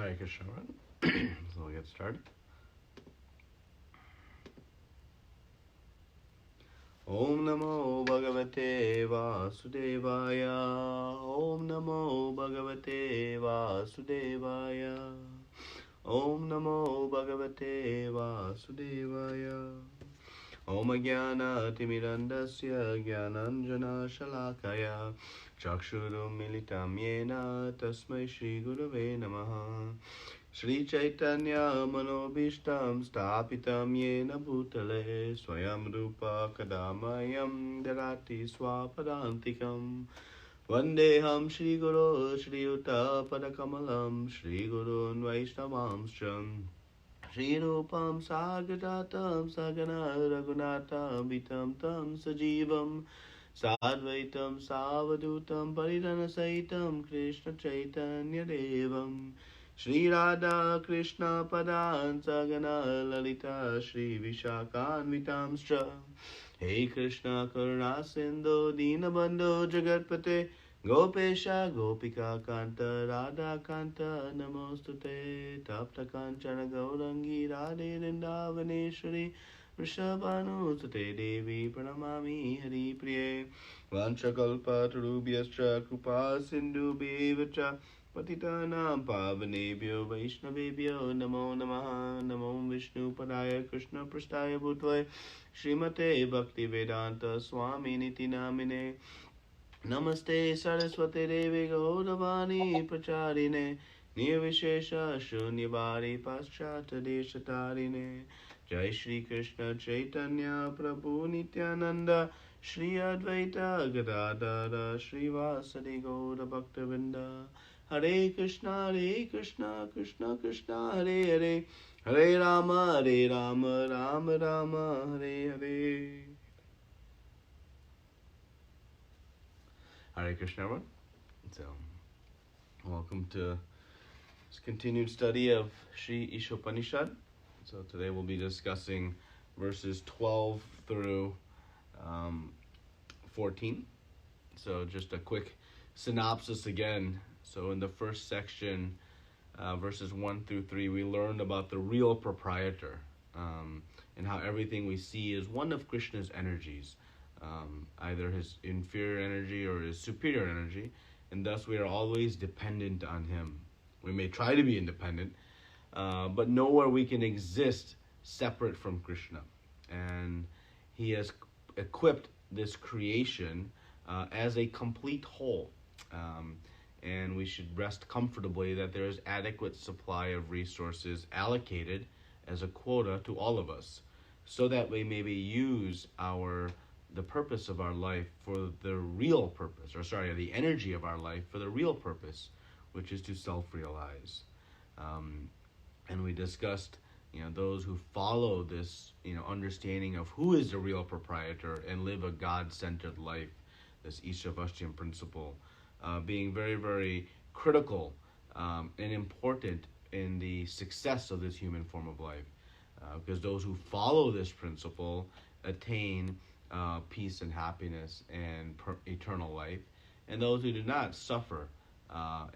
Hare Krishna. So we'll get started. Om Namo Bhagavate Vasudevaya. Om Namo Bhagavate Vasudevaya. Om Namo Bhagavate Vasudevaya. Om Jnana Timirandasya Jnananjana Shalakaya Chakshurum Militam Yena Tasmai Shri Gurave Namaha. Shri Chaitanya Manobishtam Stapitam Yena Bhutale Swayam Rupa Kadamayam Darati Swapadantikam Vandeham Shri Guru Shri Yuta Padakamalam Shri Gurun Vaishnavamsham Shri Rupam Sagadatam Sagana Raghunatam Vitam Tam Sajivam Sadvaitam Savadutam Paridana Saitam Krishna Chaitanya Devam Shri Radha Krishna Padan Sagana Lalita Shri Vishakan Vitamstra Hey Krishna Karuna Sindhu Dinabandhu Jagatpate Gopesha Gopika Kanta Radha Kanta Namostute Tapta Kanchana Gaurangi Radhe Vrindavaneshwari Vrishabhanusute Devi Pranamami Hari Priye Vanchakalpa Tarubhyascha Krupa Sindhu Bevacha Patitanam Pavanebhyo Vaishnavebhyo Namo Namaha Namo Vishnu Padaya Krishna Prasthaya Bhutvaye Srimate Bhakti Vedanta Swami Niti Namine Namaste Saraswate Devi Gauravani Pracharine Nirvishesha Shunyabari Paschata Deshatarine Jai Shri Krishna Chaitanya Prabhu Nityananda Shri Advaita Gadadara Shri Vasadi Gaura Bhaktavinda Hare Krishna Krishna Krishna Hare Hare Hare Rama Rama Rama Hare Hare. Hare Krishna, everyone. So, welcome to this continued study of Sri Isopanisad. So today we'll be discussing verses 12 through 14. So just a quick synopsis again. So in the first section, verses 1 through 3, we learned about the real proprietor and how everything we see is one of Krishna's energies. Either his inferior energy or his superior energy, and thus we are always dependent on him. We may try to be independent, but nowhere we can exist separate from Krishna. And he has equipped this creation as a complete whole. And we should rest comfortably that there is adequate supply of resources allocated as a quota to all of us, so that we maybe use the purpose of our life for the real purpose, the energy of our life for the real purpose, which is to self-realize. And we discussed, those who follow this, understanding of who is the real proprietor and live a God-centered life, this Ishavashyam principle, being very, very critical and important in the success of this human form of life. Because those who follow this principle attain peace and happiness and eternal life, and those who do not suffer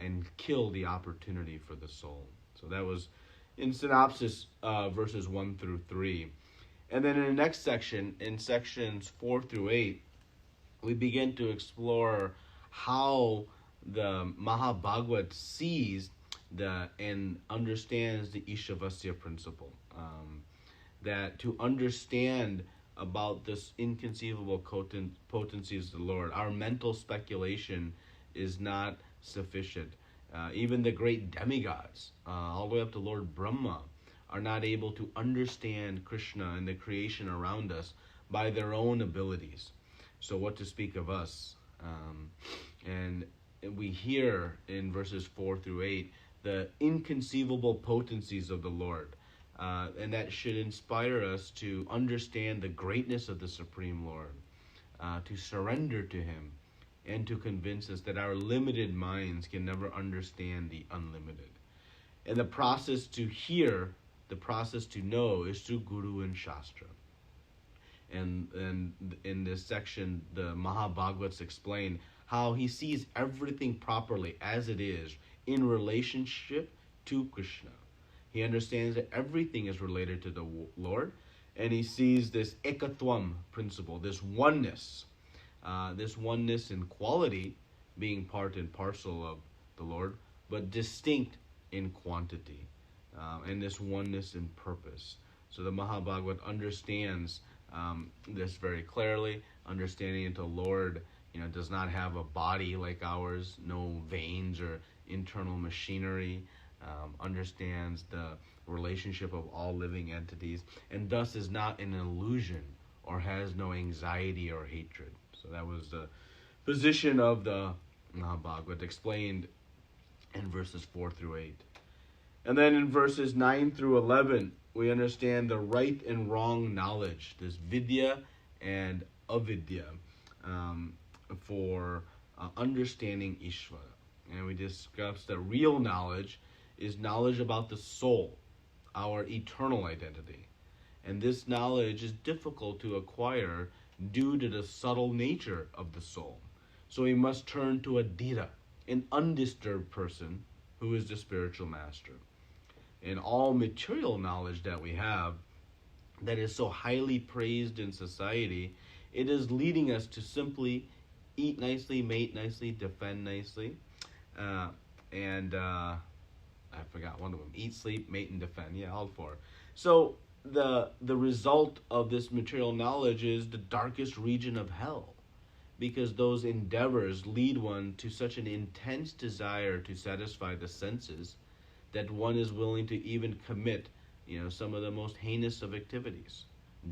and kill the opportunity for the soul. So that was in synopsis verses 1 through 3. And then in the next section, in sections 4 through 8, we begin to explore how the Mahabhagavad sees and understands the Ishavasya principle. That to understand about this inconceivable potencies of the Lord, our mental speculation is not sufficient. Even the great demigods, all the way up to Lord Brahma, are not able to understand Krishna and the creation around us by their own abilities. So what to speak of us? And we hear in verses 4 through 8 the inconceivable potencies of the Lord. And that should inspire us to understand the greatness of the Supreme Lord, to surrender to him, and to convince us that our limited minds can never understand the unlimited. And the process to hear, the process to know, is through Guru and Shastra. And in this section, the Mahabhagavats explain how he sees everything properly as it is in relationship to Krishna. He understands that everything is related to the Lord, and he sees this ekatwam principle, this oneness in quality being part and parcel of the Lord, but distinct in quantity, and this oneness in purpose. So the Mahabhagavad understands this very clearly, understanding that the Lord, does not have a body like ours, no veins or internal machinery, understands the relationship of all living entities, and thus is not an illusion or has no anxiety or hatred. So that was the position of the Mahabhagavad explained in verses 4 through 8. And then in verses 9 through 11, we understand the right and wrong knowledge, this vidya and avidya, for understanding Ishvara. And we discussed that real knowledge is knowledge about the soul, our eternal identity. And this knowledge is difficult to acquire due to the subtle nature of the soul. So we must turn to a dhira, an undisturbed person who is the spiritual master. And all material knowledge that we have that is so highly praised in society, it is leading us to simply eat nicely, mate nicely, defend nicely, and I forgot one of them. Eat, sleep, mate, and defend. Yeah, all four. So the result of this material knowledge is the darkest region of hell, because those endeavors lead one to such an intense desire to satisfy the senses that one is willing to even commit, some of the most heinous of activities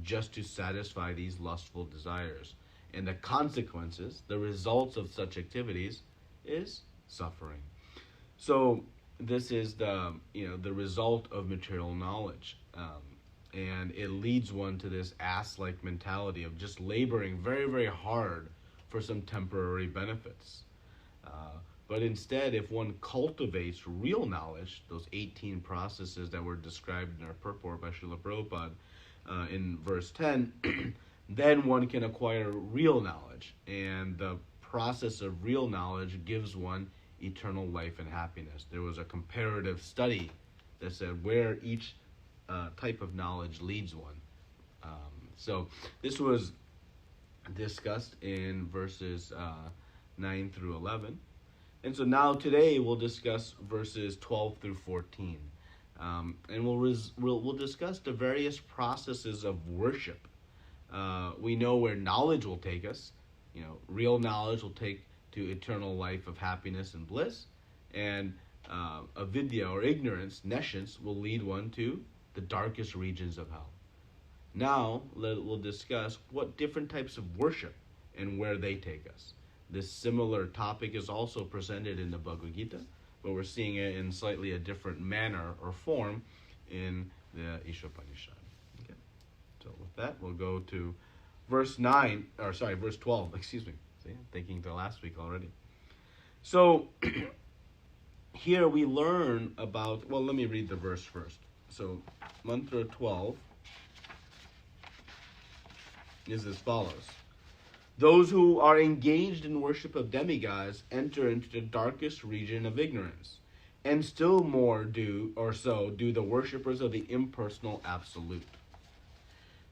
just to satisfy these lustful desires. And the consequences, the results of such activities, is suffering. So this is the result of material knowledge, and it leads one to this ass-like mentality of just laboring very, very hard for some temporary benefits. But instead, if one cultivates real knowledge, those 18 processes that were described in our purport by Srila Prabhupada in verse 10, then one can acquire real knowledge. And the process of real knowledge gives one eternal life and happiness. There was a comparative study that said where each type of knowledge leads one. So this was discussed in verses 9 through 11. And so now today we'll discuss verses 12 through 14. And we'll discuss the various processes of worship. We know where knowledge will take us. Real knowledge will take to eternal life of happiness and bliss. And avidya, or ignorance, nescience, will lead one to the darkest regions of hell. Now we'll discuss what different types of worship and where they take us. This similar topic is also presented in the Bhagavad Gita, but we're seeing it in slightly a different manner or form in the Isopanisad. Okay. So with that, we'll go to verse 12, excuse me. See, I'm thinking to last week already. So here we learn about, let me read the verse first. So mantra 12 is as follows. Those who are engaged in worship of demigods enter into the darkest region of ignorance, and still more do the worshippers of the impersonal absolute.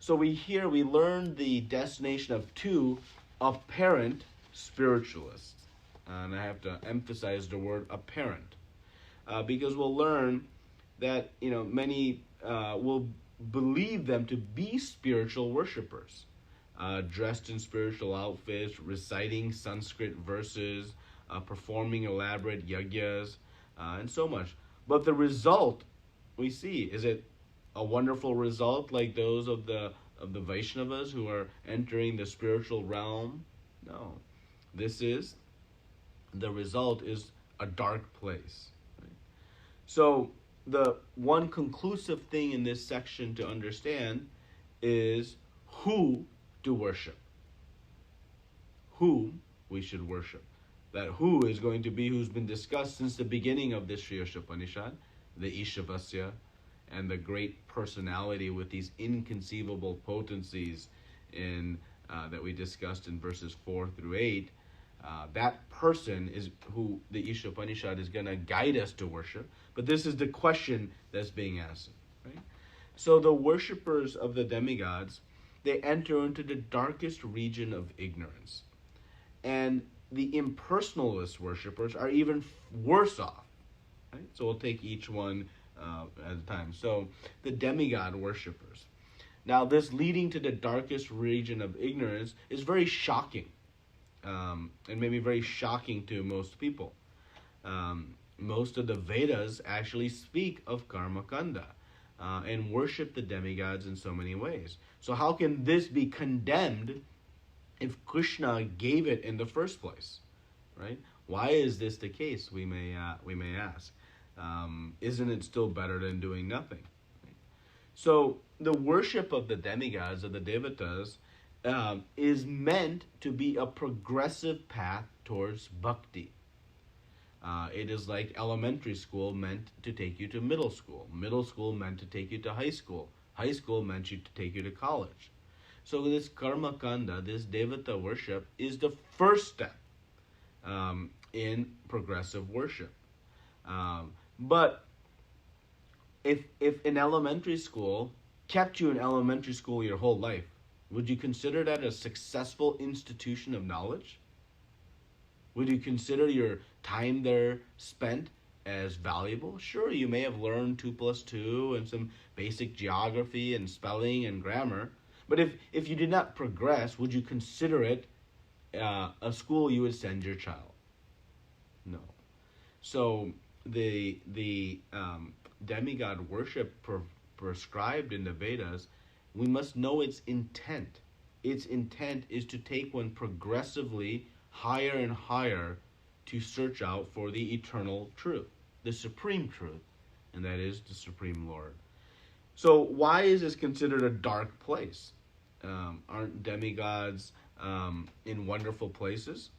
So we learn the destination of two apparent spiritualists. And I have to emphasize the word apparent, because we'll learn that many will believe them to be spiritual worshippers. Dressed in spiritual outfits, reciting Sanskrit verses, performing elaborate yagyas, and so much. But the result we see, is it a wonderful result like those of the Vaishnavas who are entering the spiritual realm? No. The result is a dark place. Right? So the one conclusive thing in this section to understand is who to worship. Whom we should worship. That who is going to be who's been discussed since the beginning of this Sri Isopanisad, the Ishavasya, and the great personality with these inconceivable potencies in that we discussed in verses 4 through 8. That person is who the Isopanisad is going to guide us to worship. But this is the question that's being asked. Right? So the worshippers of the demigods, they enter into the darkest region of ignorance. And the impersonalist worshippers are even worse off. Right? So we'll take each one at a time. So the demigod worshippers. Now this leading to the darkest region of ignorance is very shocking. And maybe very shocking to most people. Most of the Vedas actually speak of Karmakanda and worship the demigods in so many ways. So how can this be condemned if Krishna gave it in the first place? Right? Why is this the case? We may ask. Isn't it still better than doing nothing? Right? So the worship of the demigods, of the devatas, is meant to be a progressive path towards bhakti. It is like elementary school meant to take you to middle school. Middle school meant to take you to high school. High school meant to take you to college. So this karma kanda, this devata worship, is the first step in progressive worship. But if in elementary school kept you in elementary school your whole life, would you consider that a successful institution of knowledge? Would you consider your time there spent as valuable? Sure, you may have learned 2 plus 2 and some basic geography and spelling and grammar. But if you did not progress, would you consider it a school you would send your child? No. So the demigod worship prescribed in the Vedas, we must know its intent. Its intent is to take one progressively higher and higher to search out for the eternal truth, the supreme truth, and that is the Supreme Lord. So why is this considered a dark place? Aren't demigods in wonderful places?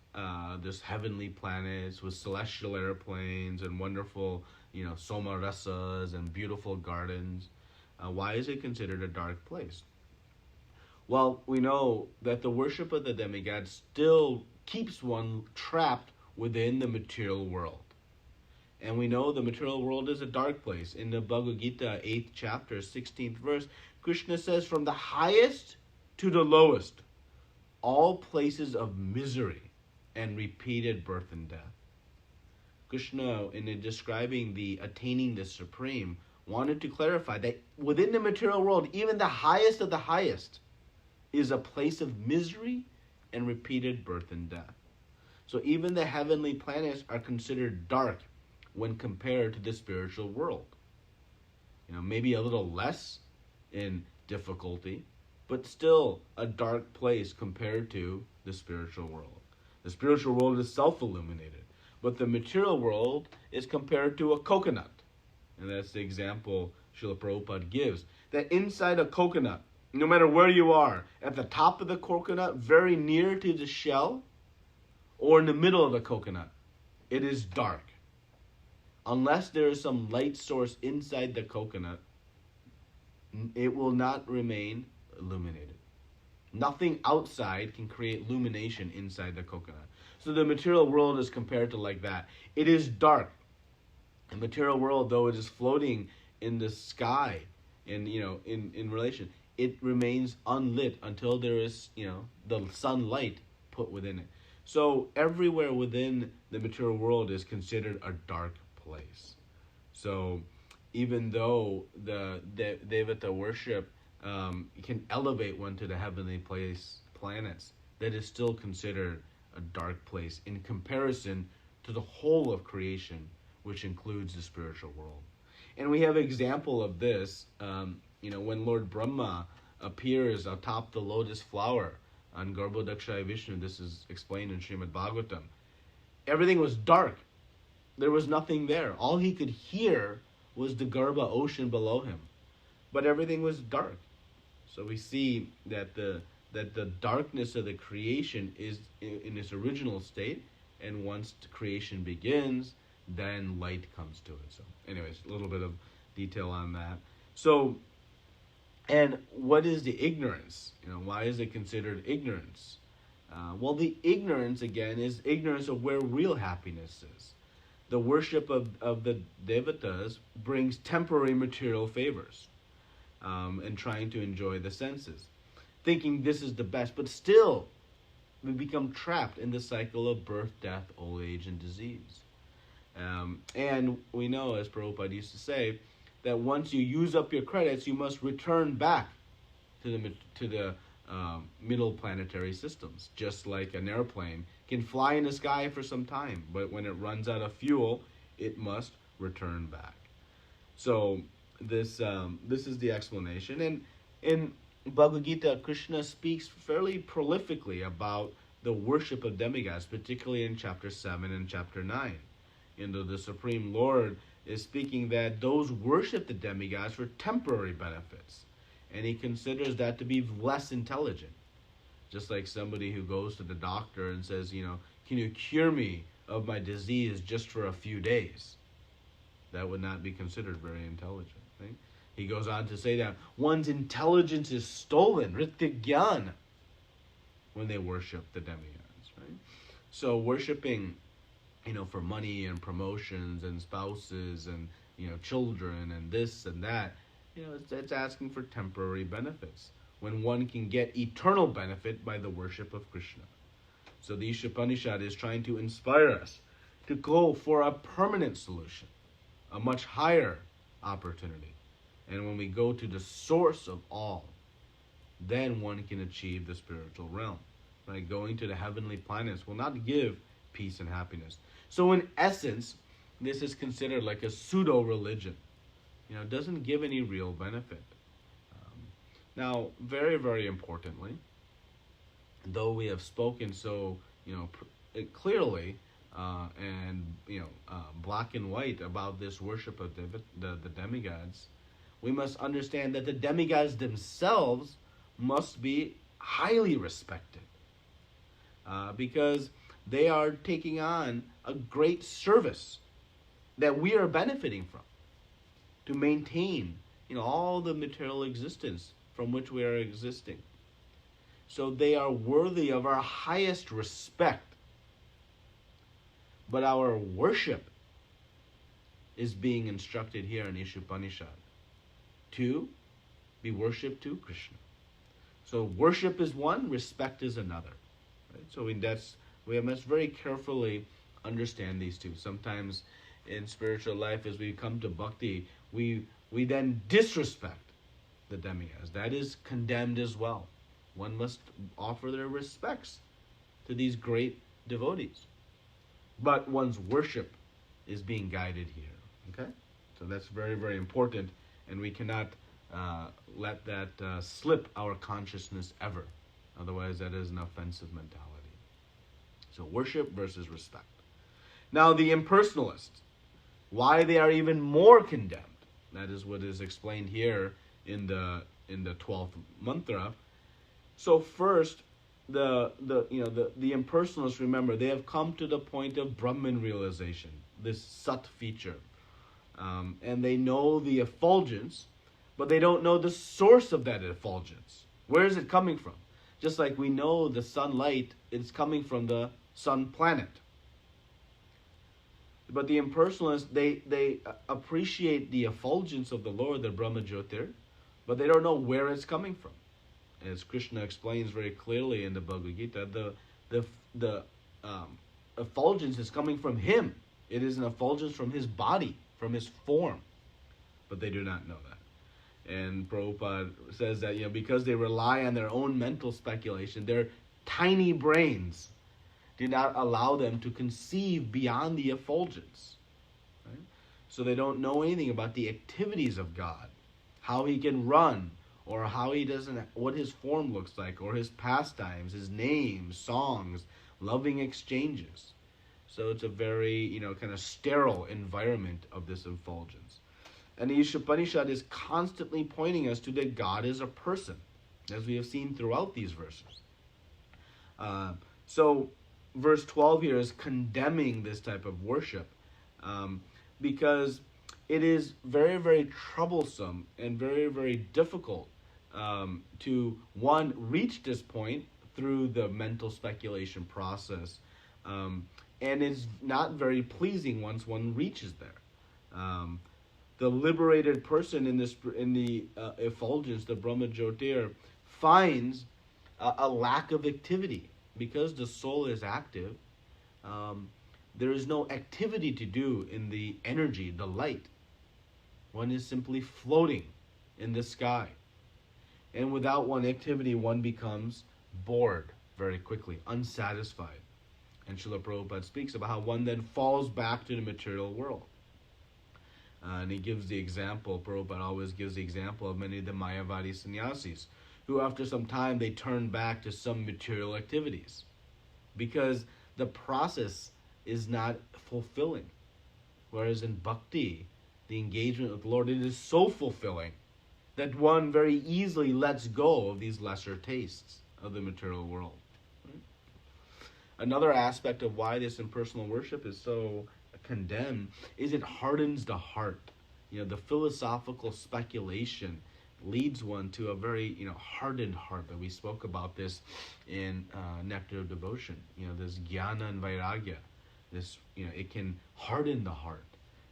There's heavenly planets with celestial airplanes and wonderful, somarasas and beautiful gardens. Why is it considered a dark place? Well, we know that the worship of the demigods still keeps one trapped within the material world. And we know the material world is a dark place. In the Bhagavad Gita, 8th chapter, 16th verse, Krishna says, from the highest to the lowest, all places of misery and repeated birth and death. Krishna, in describing the attaining the supreme, wanted to clarify that within the material world, even the highest of the highest is a place of misery and repeated birth and death. So even the heavenly planets are considered dark when compared to the spiritual world. Maybe a little less in difficulty, but still a dark place compared to the spiritual world. The spiritual world is self-illuminated, but the material world is compared to a coconut. And that's the example Srila Prabhupada gives. That inside a coconut, no matter where you are, at the top of the coconut, very near to the shell, or in the middle of the coconut, it is dark. Unless there is some light source inside the coconut, it will not remain illuminated. Nothing outside can create illumination inside the coconut. So the material world is compared to like that. It is dark. The material world, though it is floating in the sky, in relation, it remains unlit until there is, the sunlight put within it. So everywhere within the material world is considered a dark place. So even though the Devata worship can elevate one to the heavenly planets, that is still considered a dark place in comparison to the whole of creation, which includes the spiritual world. And we have an example of this, when Lord Brahma appears atop the lotus flower on Garbhodakshaya Vishnu. This is explained in Srimad Bhagavatam. Everything was dark. There was nothing there. All he could hear was the Garbha ocean below him. But everything was dark. So we see that the darkness of the creation is in its original state, and once the creation begins, then light comes to it. So anyways, a little bit of detail on that. So, and what is the ignorance? Why is it considered ignorance? The ignorance, again, is ignorance of where real happiness is. The worship of the devatas brings temporary material favors, and trying to enjoy the senses, thinking this is the best, but still we become trapped in the cycle of birth, death, old age, and disease. And we know, as Prabhupada used to say, that once you use up your credits, you must return back to the middle planetary systems. Just like an airplane can fly in the sky for some time, but when it runs out of fuel, it must return back. So this is the explanation. And in Bhagavad Gita, Krishna speaks fairly prolifically about the worship of demigods, particularly in chapter 7 and chapter 9. The Supreme Lord is speaking that those worship the demigods for temporary benefits, and he considers that to be less intelligent. Just like somebody who goes to the doctor and says, can you cure me of my disease just for a few days? That would not be considered very intelligent. Right? He goes on to say that one's intelligence is stolen, Ritik Gyan, when they worship the demigods. Right? So worshiping, for money and promotions and spouses and, children and this and that, it's asking for temporary benefits when one can get eternal benefit by the worship of Krishna. So the Isopanisad is trying to inspire us to go for a permanent solution, a much higher opportunity. And when we go to the source of all, then one can achieve the spiritual realm. Right? Going to the heavenly planets will not give peace and happiness. So in essence, this is considered like a pseudo-religion. It doesn't give any real benefit. Now, very, very importantly, though we have spoken so, clearly and black and white about this worship of the demigods, we must understand that the demigods themselves must be highly respected, because they are taking on a great service that we are benefiting from to maintain, all the material existence from which we are existing. So they are worthy of our highest respect. But our worship is being instructed here in Isopanisad to be worshipped to Krishna. So worship is one, respect is another. Right? So we must very carefully understand these two. Sometimes in spiritual life, as we come to bhakti, we then disrespect the demigods. That is condemned as well. One must offer their respects to these great devotees. But one's worship is being guided here. Okay? So that's very, very important, and we cannot let that slip our consciousness ever. Otherwise, that is an offensive mentality. So worship versus respect. Now, the impersonalists, why they are even more condemned. That is what is explained here in the 12th mantra. So first, the impersonalists, remember, they have come to the point of Brahman realization, this sat feature, and they know the effulgence, but they don't know the source of that effulgence. Where is it coming from? Just like we know the sunlight, it's coming from the sun planet. But the impersonalists, they appreciate the effulgence of the Lord, the Brahma Jyotir, but they don't know where it's coming from. As Krishna explains very clearly in the Bhagavad Gita, the effulgence is coming from him. It is an effulgence from his body, from his form. But they do not know that. And Prabhupada says that, because they rely on their own mental speculation, their tiny brains do not allow them to conceive beyond the effulgence. Right? So they don't know anything about the activities of God, how he can run, or how he doesn't, what his form looks like, or his pastimes, his names, songs, loving exchanges. So it's a very, kind of sterile environment of this effulgence. And the Isopanisad is constantly pointing us to that God is a person, as we have seen throughout these verses. So verse 12 here is condemning this type of worship, because it is very, very troublesome and very, very difficult to, one, reach this point through the mental speculation process. And it's not very pleasing once one reaches there. The liberated person in the effulgence, the Brahma Jyotir, finds a lack of activity because the soul is active. There is no activity to do in the energy, the light. One is simply floating in the sky. And without one activity, one becomes bored very quickly, unsatisfied. And Srila Prabhupada speaks about how one then falls back to the material world. And he gives the example, Prabhupada always gives the example of many of the Mayavadi sannyasis, who after some time they turn back to some material activities. Because the process is not fulfilling. Whereas in bhakti, the engagement with the Lord, it is so fulfilling that one very easily lets go of these lesser tastes of the material world. Right? Another aspect of why this impersonal worship is so condemned is it hardens the heart. The philosophical speculation leads one to a very hardened heart. That we spoke about this in Nectar of Devotion. This jnana and vairagya. This it can harden the heart.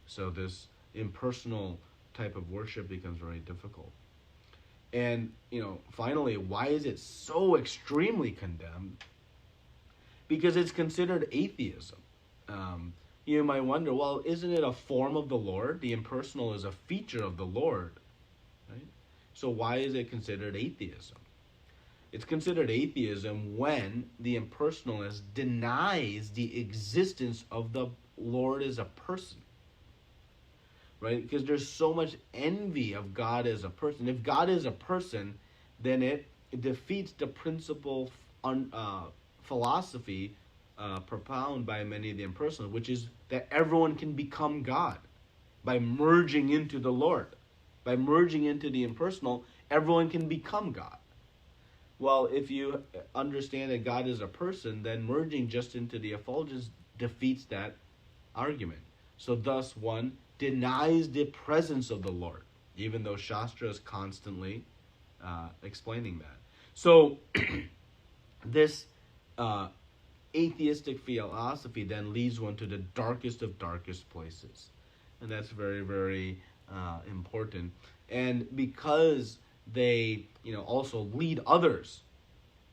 So this impersonal type of worship becomes very difficult. And finally, why is it so extremely condemned? Because it's considered atheism. You might wonder, well, isn't it a form of the Lord? The impersonal is a feature of the Lord, right? So why is it considered atheism? It's considered atheism when the impersonalist denies the existence of the Lord as a person, right? Because there's so much envy of God as a person. If God is a person, then it defeats the principal philosophy propounded by many of the impersonalists, which is that everyone can become God by merging into the Lord. By merging into the impersonal, everyone can become God. Well, if you understand that God is a person, then merging just into the effulgence defeats that argument. So thus one denies the presence of the Lord, even though Shastra is constantly explaining that. So this atheistic philosophy then leads one to the darkest of darkest places. And that's very, very important. And because they, also lead others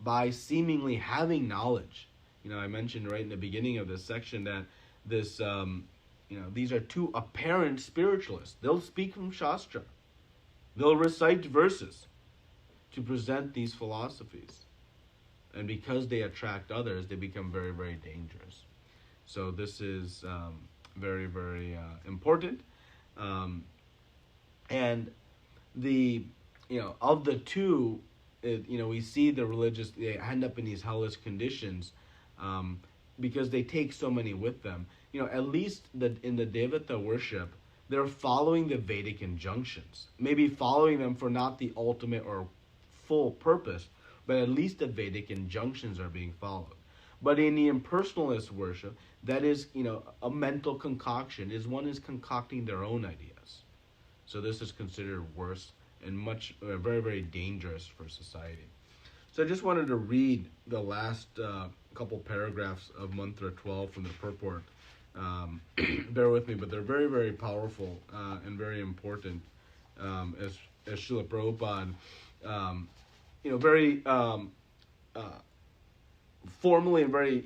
by seemingly having knowledge. I mentioned right in the beginning of this section that this, these are two apparent spiritualists. They'll speak from Shastra. They'll recite verses to present these philosophies. And because they attract others, they become very, very dangerous. So this is very, very important. And the, of the two, we see the religious, they end up in these hellish conditions because they take so many with them. At least in the Devata worship, they're following the Vedic injunctions. Maybe following them for not the ultimate or full purpose, but at least the Vedic injunctions are being followed. But in the impersonalist worship, that is, a mental concoction, one is concocting their own ideas. So this is considered worse and very, very dangerous for society. So I just wanted to read the last couple paragraphs of Mantra 12 from the purport. Bear with me, but they're very, very powerful and very important. As Srila Prabhupada, very formally and very,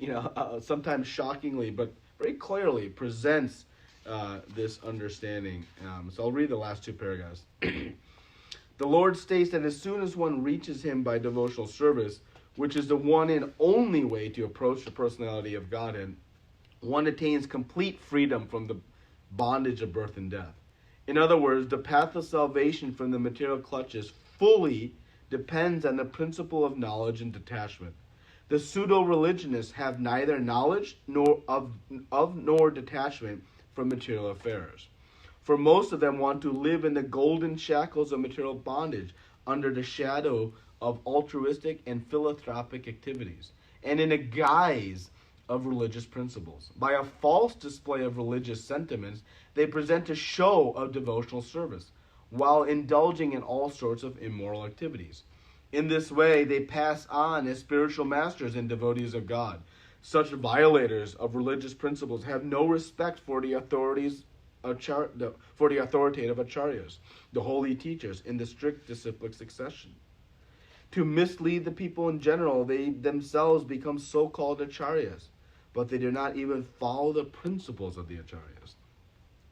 sometimes shockingly, but very clearly presents this understanding. So I'll read the last two paragraphs. The Lord states that as soon as one reaches him by devotional service, which is the one and only way to approach the personality of Godhead, one attains complete freedom from the bondage of birth and death. In other words, the path of salvation from the material clutches fully depends on the principle of knowledge and detachment. The pseudo-religionists have neither knowledge nor detachment from material affairs. For most of them want to live in the golden shackles of material bondage under the shadow of altruistic and philanthropic activities, and in a guise of religious principles. By a false display of religious sentiments, they present a show of devotional service, while indulging in all sorts of immoral activities. In this way, they pass on as spiritual masters and devotees of God. Such violators of religious principles have no respect for the authorities, for the authoritative acharyas, the holy teachers, in the strict disciplic succession. To mislead the people in general, they themselves become so-called acharyas, but they do not even follow the principles of the acharyas.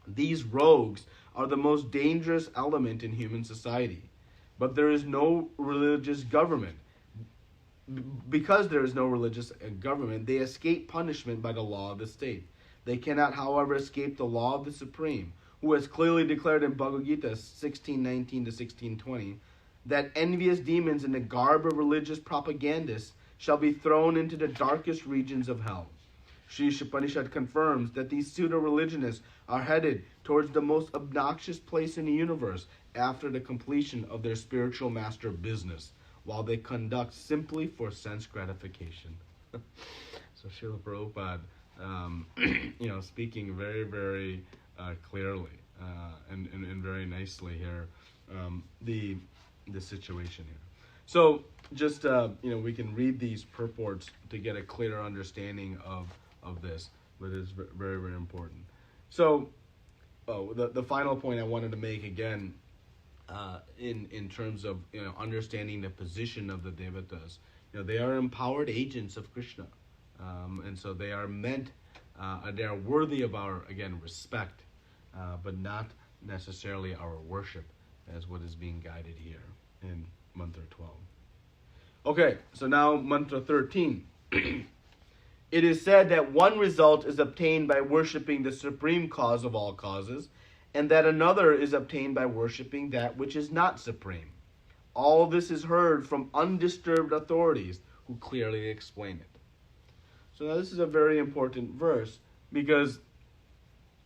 These rogues are the most dangerous element in human society. But there is no religious government. Because there is no religious government, they escape punishment by the law of the state. They cannot, however, escape the law of the Supreme, who has clearly declared in Bhagavad Gita 16:19 to 16:20 that envious demons in the garb of religious propagandists shall be thrown into the darkest regions of hell. Sri Isopanisad confirms that these pseudo-religionists are headed towards the most obnoxious place in the universe after the completion of their spiritual master business, while they conduct simply for sense gratification. So Srila Prabhupada, speaking very, very clearly and very nicely here, the situation here. So just we can read these purports to get a clearer understanding of this, but it's very, very important. So the final point I wanted to make again, in terms of understanding the position of the devatas, they are empowered agents of Krishna, and so they are meant, they are worthy of our respect, but not necessarily our worship, as what is being guided here in mantra 12. Okay, so now mantra 13. It is said that one result is obtained by worshipping the supreme cause of all causes, and that another is obtained by worshipping that which is not supreme. All this is heard from undisturbed authorities who clearly explain it. So now this is a very important verse, because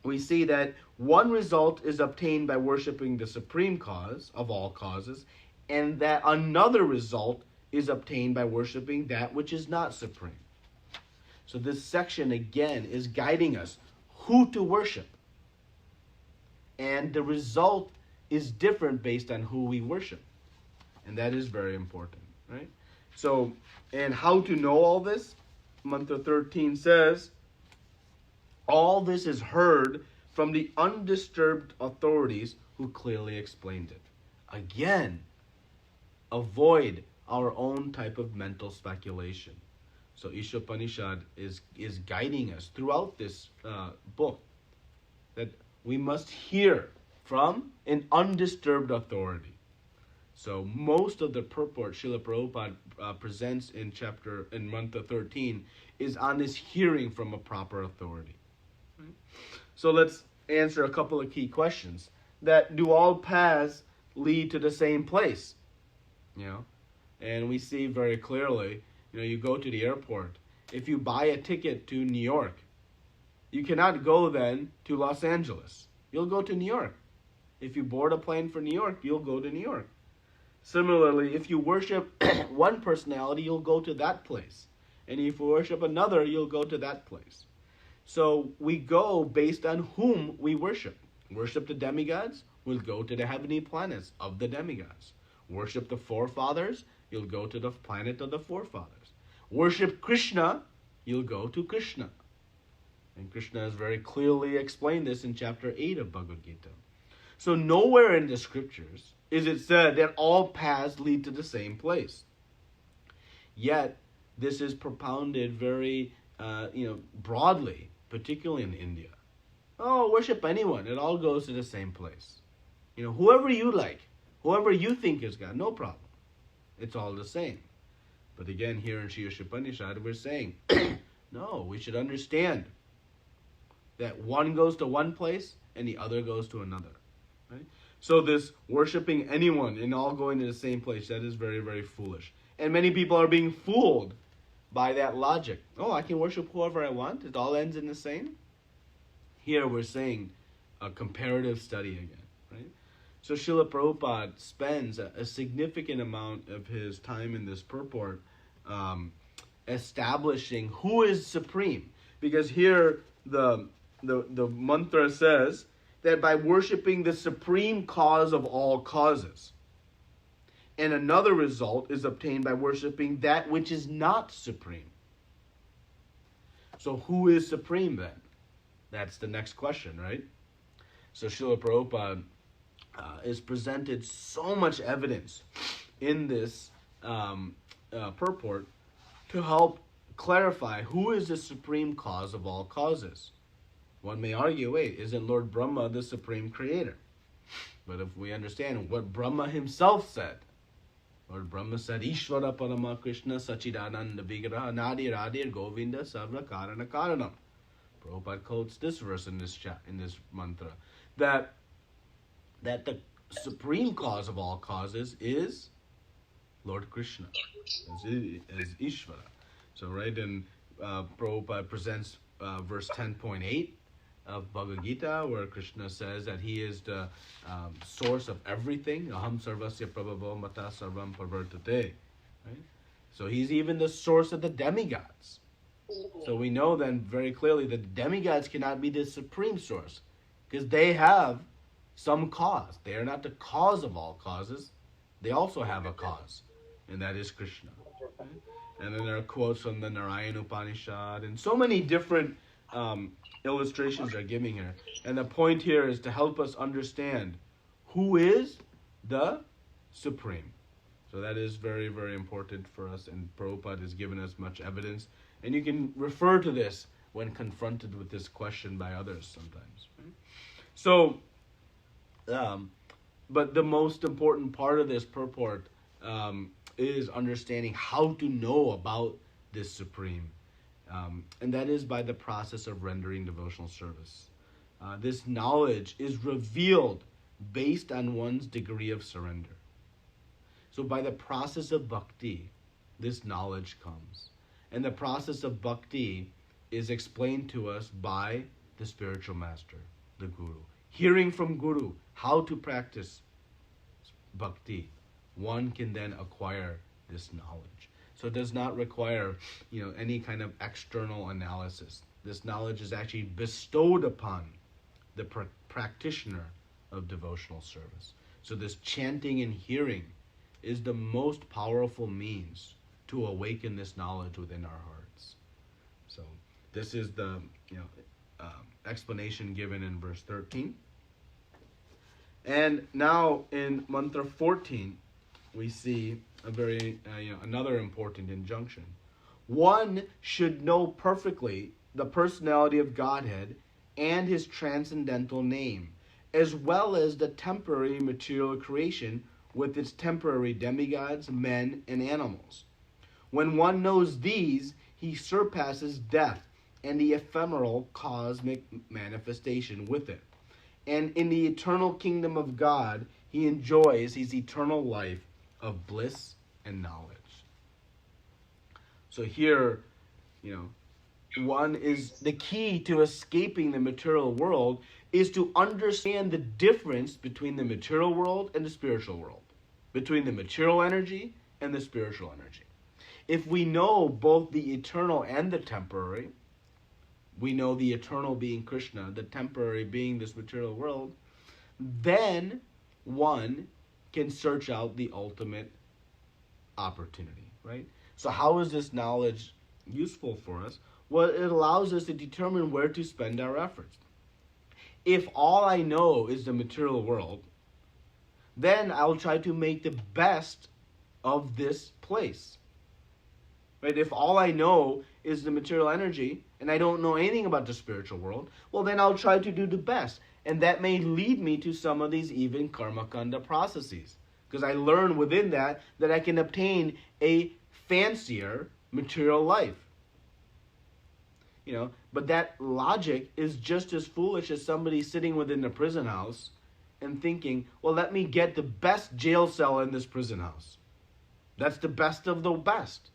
we see that one result is obtained by worshipping the supreme cause of all causes, and that another result is obtained by worshipping that which is not supreme. So this section again is guiding us who to worship. And the result is different based on who we worship. And that is very important, right? So, and how to know all this? Mantra 13 says, all this is heard from the undisturbed authorities who clearly explained it. Again, avoid our own type of mental speculation. So Isopanisad is guiding us throughout this book that we must hear from an undisturbed authority. So most of the purport Srila Prabhupada presents in mantra 13 is on this hearing from a proper authority. Right? So let's answer a couple of key questions. That do all paths lead to the same place? And we see very clearly, you go to the airport. If you buy a ticket to New York, you cannot go then to Los Angeles. You'll go to New York. If you board a plane for New York, you'll go to New York. Similarly, if you worship one personality, you'll go to that place. And if you worship another, you'll go to that place. So we go based on whom we worship. Worship the demigods, we'll go to the heavenly planets of the demigods. Worship the forefathers, you'll go to the planet of the forefathers. Worship Krishna, you'll go to Krishna. And Krishna has very clearly explained this in chapter 8 of Bhagavad Gita. So nowhere in the scriptures is it said that all paths lead to the same place. Yet, this is propounded very, broadly, particularly in India. Oh, worship anyone. It all goes to the same place. Whoever you like, whoever you think is God, no problem. It's all the same. But again, here in Sri Isopanisad, we're saying, no, we should understand that one goes to one place and the other goes to another. Right? So this worshiping anyone and all going to the same place, that is very, very foolish. And many people are being fooled by that logic. Oh, I can worship whoever I want. It all ends in the same. Here we're saying a comparative study again. Right? So Srila Prabhupada spends a significant amount of his time in this purport establishing who is supreme. Because here the mantra says that by worshiping the supreme cause of all causes. And another result is obtained by worshiping that which is not supreme. So who is supreme then? That's the next question, right? So Srila Prabhupada is presented so much evidence in this purport to help clarify who is the supreme cause of all causes. One may argue, wait, isn't Lord Brahma the supreme creator? But if we understand what Brahma himself said, Lord Brahma said, Ishvara Parama Krishna Sachidananda Vigraha Nadir Adir Govinda Sarva Karana Karanam. Prabhupada quotes this verse in this mantra, that the supreme cause of all causes is Lord Krishna, as Ishvara. So right, and Prabhupada presents verse 10.8 of Bhagavad Gita, where Krishna says that he is the source of everything. Aham sarvasya prabhavo mata sarvam parvartate. Right? So he's even the source of the demigods. So we know then very clearly that the demigods cannot be the supreme source, because they have some cause. They are not the cause of all causes. They also have a cause, and that is Krishna. Right? And then there are quotes from the Narayana Upanishad, and so many different illustrations are giving here. And the point here is to help us understand who is the Supreme. So that is very, very important for us, and Prabhupada has given us much evidence. And you can refer to this when confronted with this question by others sometimes. Right? So, but the most important part of this purport is understanding how to know about this Supreme. And that is by the process of rendering devotional service. This knowledge is revealed based on one's degree of surrender. So by the process of bhakti, this knowledge comes. And the process of bhakti is explained to us by the spiritual master, the guru. Hearing from guru how to practice bhakti, one can then acquire this knowledge. So it does not require, any kind of external analysis. This knowledge is actually bestowed upon the practitioner of devotional service. So this chanting and hearing is the most powerful means to awaken this knowledge within our hearts. So this is the explanation given in verse 13. And now in mantra 14, we see a very another important injunction. One should know perfectly the personality of Godhead and his transcendental name, as well as the temporary material creation with its temporary demigods, men, and animals. When one knows these, he surpasses death and the ephemeral cosmic manifestation with it. And in the eternal kingdom of God, he enjoys his eternal life of bliss and knowledge. So here, one is the key to escaping the material world is to understand the difference between the material world and the spiritual world, between the material energy and the spiritual energy. If we know both the eternal and the temporary, we know the eternal being Krishna, the temporary being this material world, then one can search out the ultimate opportunity, right? So how is this knowledge useful for us? Well, it allows us to determine where to spend our efforts. If all I know is the material world, then I'll try to make the best of this place. Right? If all I know is the material energy and I don't know anything about the spiritual world, well, then I'll try to do the best. And that may lead me to some of these even karma kanda processes. Because I learn within that I can obtain a fancier material life. But that logic is just as foolish as somebody sitting within the prison house and thinking, well, let me get the best jail cell in this prison house. That's the best of the best.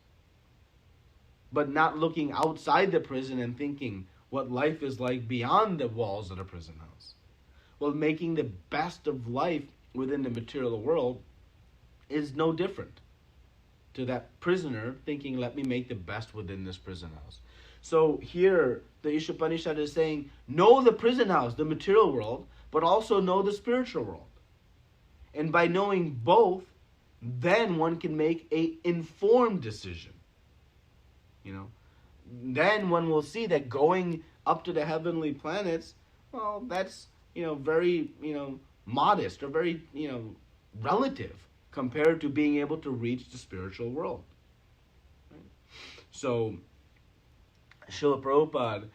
But not looking outside the prison and thinking what life is like beyond the walls of the prison house. Well, making the best of life within the material world is no different to that prisoner thinking, let me make the best within this prison house. So here, the Isopanisad is saying, know the prison house, the material world, but also know the spiritual world. And by knowing both, then one can make a informed decision. Then one will see that going up to the heavenly planets, well, that's very modest, or very relative compared to being able to reach the spiritual world. Right? So Srila Prabhupada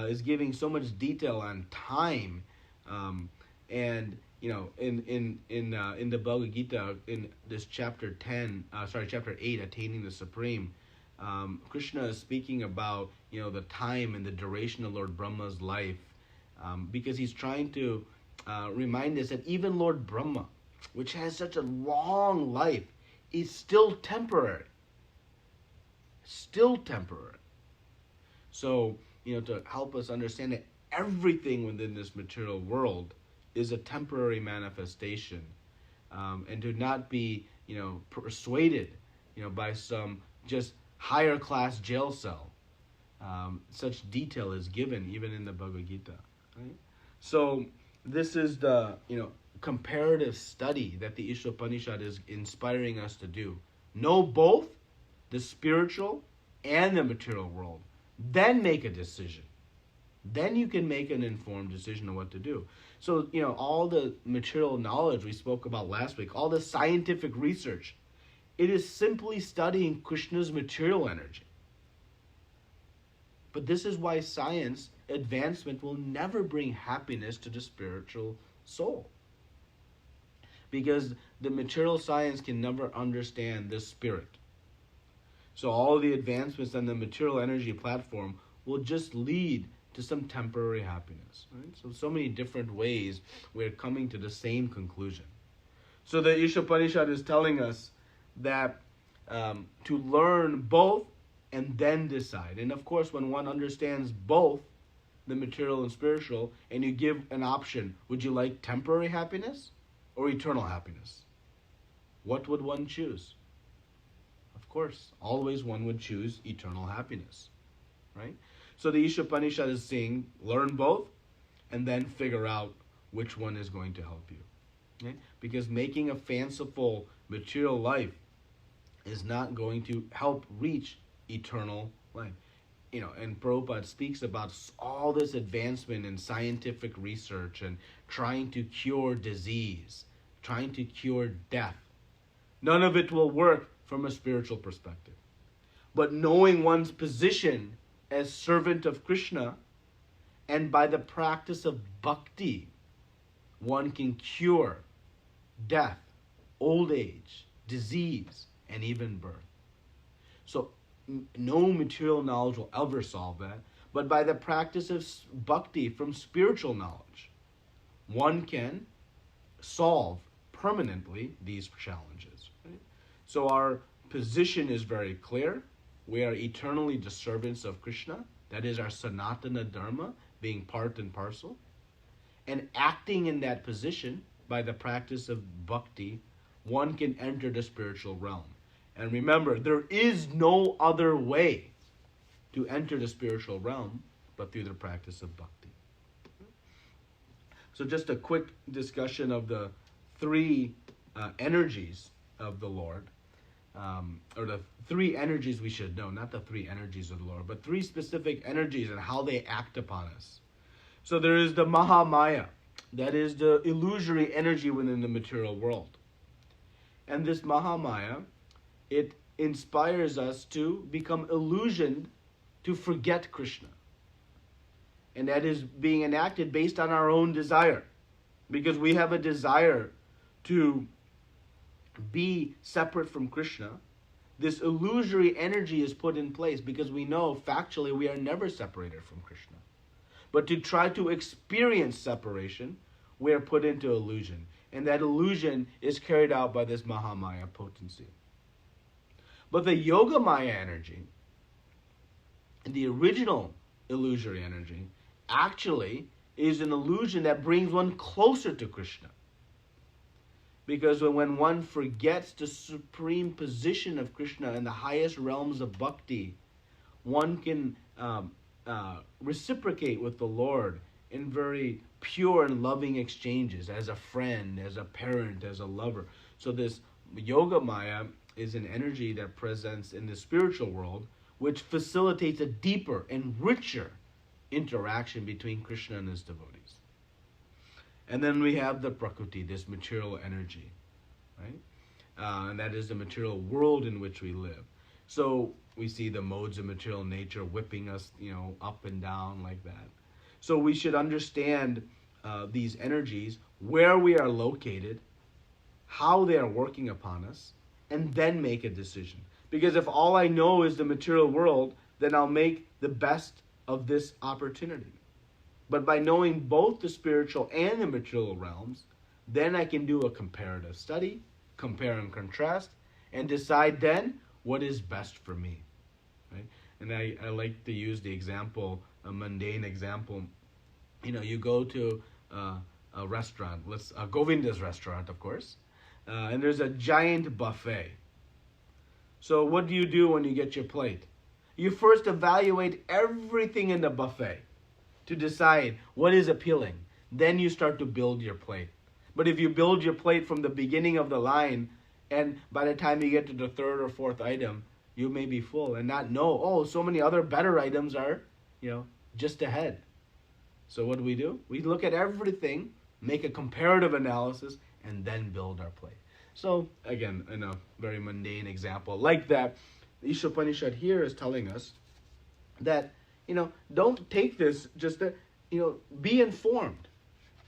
is giving so much detail on time, and in the Bhagavad Gita, in this chapter 8, Attaining the Supreme, Krishna is speaking about the time and the duration of Lord Brahma's life, because he's trying to remind us that even Lord Brahma, which has such a long life, is still temporary. Still temporary. So, to help us understand that everything within this material world is a temporary manifestation, and to not be, persuaded, by some just higher class jail cell. Such detail is given even in the Bhagavad Gita. Right? So this is the comparative study that the Isopanisad is inspiring us to do. Know both the spiritual and the material world. Then make a decision. Then you can make an informed decision on what to do. So, all the material knowledge we spoke about last week, all the scientific research, it is simply studying Krishna's material energy. But this is why science advancement will never bring happiness to the spiritual soul. Because the material science can never understand the spirit. So all the advancements on the material energy platform will just lead to some temporary happiness. Right? So many different ways we're coming to the same conclusion. So the Isopanisad is telling us that to learn both and then decide. And of course, when one understands both the material and spiritual, and you give an option, would you like temporary happiness or eternal happiness? What would one choose? Of course, always one would choose eternal happiness, right? So the Isopanisad is saying, learn both, and then figure out which one is going to help you. Okay? Because making a fanciful material life is not going to help reach eternal life. And Prabhupada speaks about all this advancement in scientific research and trying to cure disease, trying to cure death. None of it will work from a spiritual perspective. But knowing one's position as servant of Krishna, and by the practice of bhakti, one can cure death, old age, disease, and even birth. So no material knowledge will ever solve that, but by the practice of bhakti from spiritual knowledge, one can solve permanently these challenges. Right? So our position is very clear. We are eternally the servants of Krishna. That is our Sanatana Dharma, being part and parcel. And acting in that position by the practice of bhakti, one can enter the spiritual realm. And remember, there is no other way to enter the spiritual realm but through the practice of bhakti. So just a quick discussion of the three energies of the Lord. Or the three energies we should know, not the three energies of the Lord, but three specific energies and how they act upon us. So there is the Mahamaya, that is the illusory energy within the material world. And this Mahamaya, it inspires us to become illusioned to forget Krishna. And that is being enacted based on our own desire. Because we have a desire to be separate from Krishna, this illusory energy is put in place because we know factually we are never separated from Krishna. But to try to experience separation, we are put into illusion. And that illusion is carried out by this Mahamaya potency. But the Yogamaya energy, the original illusory energy, actually is an illusion that brings one closer to Krishna. Because when one forgets the supreme position of Krishna in the highest realms of bhakti, one can reciprocate with the Lord in very pure and loving exchanges, as a friend, as a parent, as a lover. So this Yoga Maya is an energy that presents in the spiritual world, which facilitates a deeper and richer interaction between Krishna and his devotees. And then we have the Prakriti, this material energy, right? And that is the material world in which we live. So we see the modes of material nature whipping us, up and down like that. So we should understand these energies, where we are located, how they are working upon us, and then make a decision. Because if all I know is the material world, then I'll make the best of this opportunity. But by knowing both the spiritual and the material realms, then I can do a comparative study, compare and contrast, and decide then what is best for me. Right? And I like to use the example, a mundane example. You go to a restaurant, Govinda's restaurant, of course, and there's a giant buffet. So what do you do when you get your plate? You first evaluate everything in the buffet to decide what is appealing. Then you start to build your plate. But if you build your plate from the beginning of the line, and by the time you get to the third or fourth item, you may be full and not know, so many other better items are, just ahead. So what do? We look at everything, make a comparative analysis, and then build our plate. So again, in a very mundane example like that, the Isopanisad here is telling us that, don't take this just that, be informed.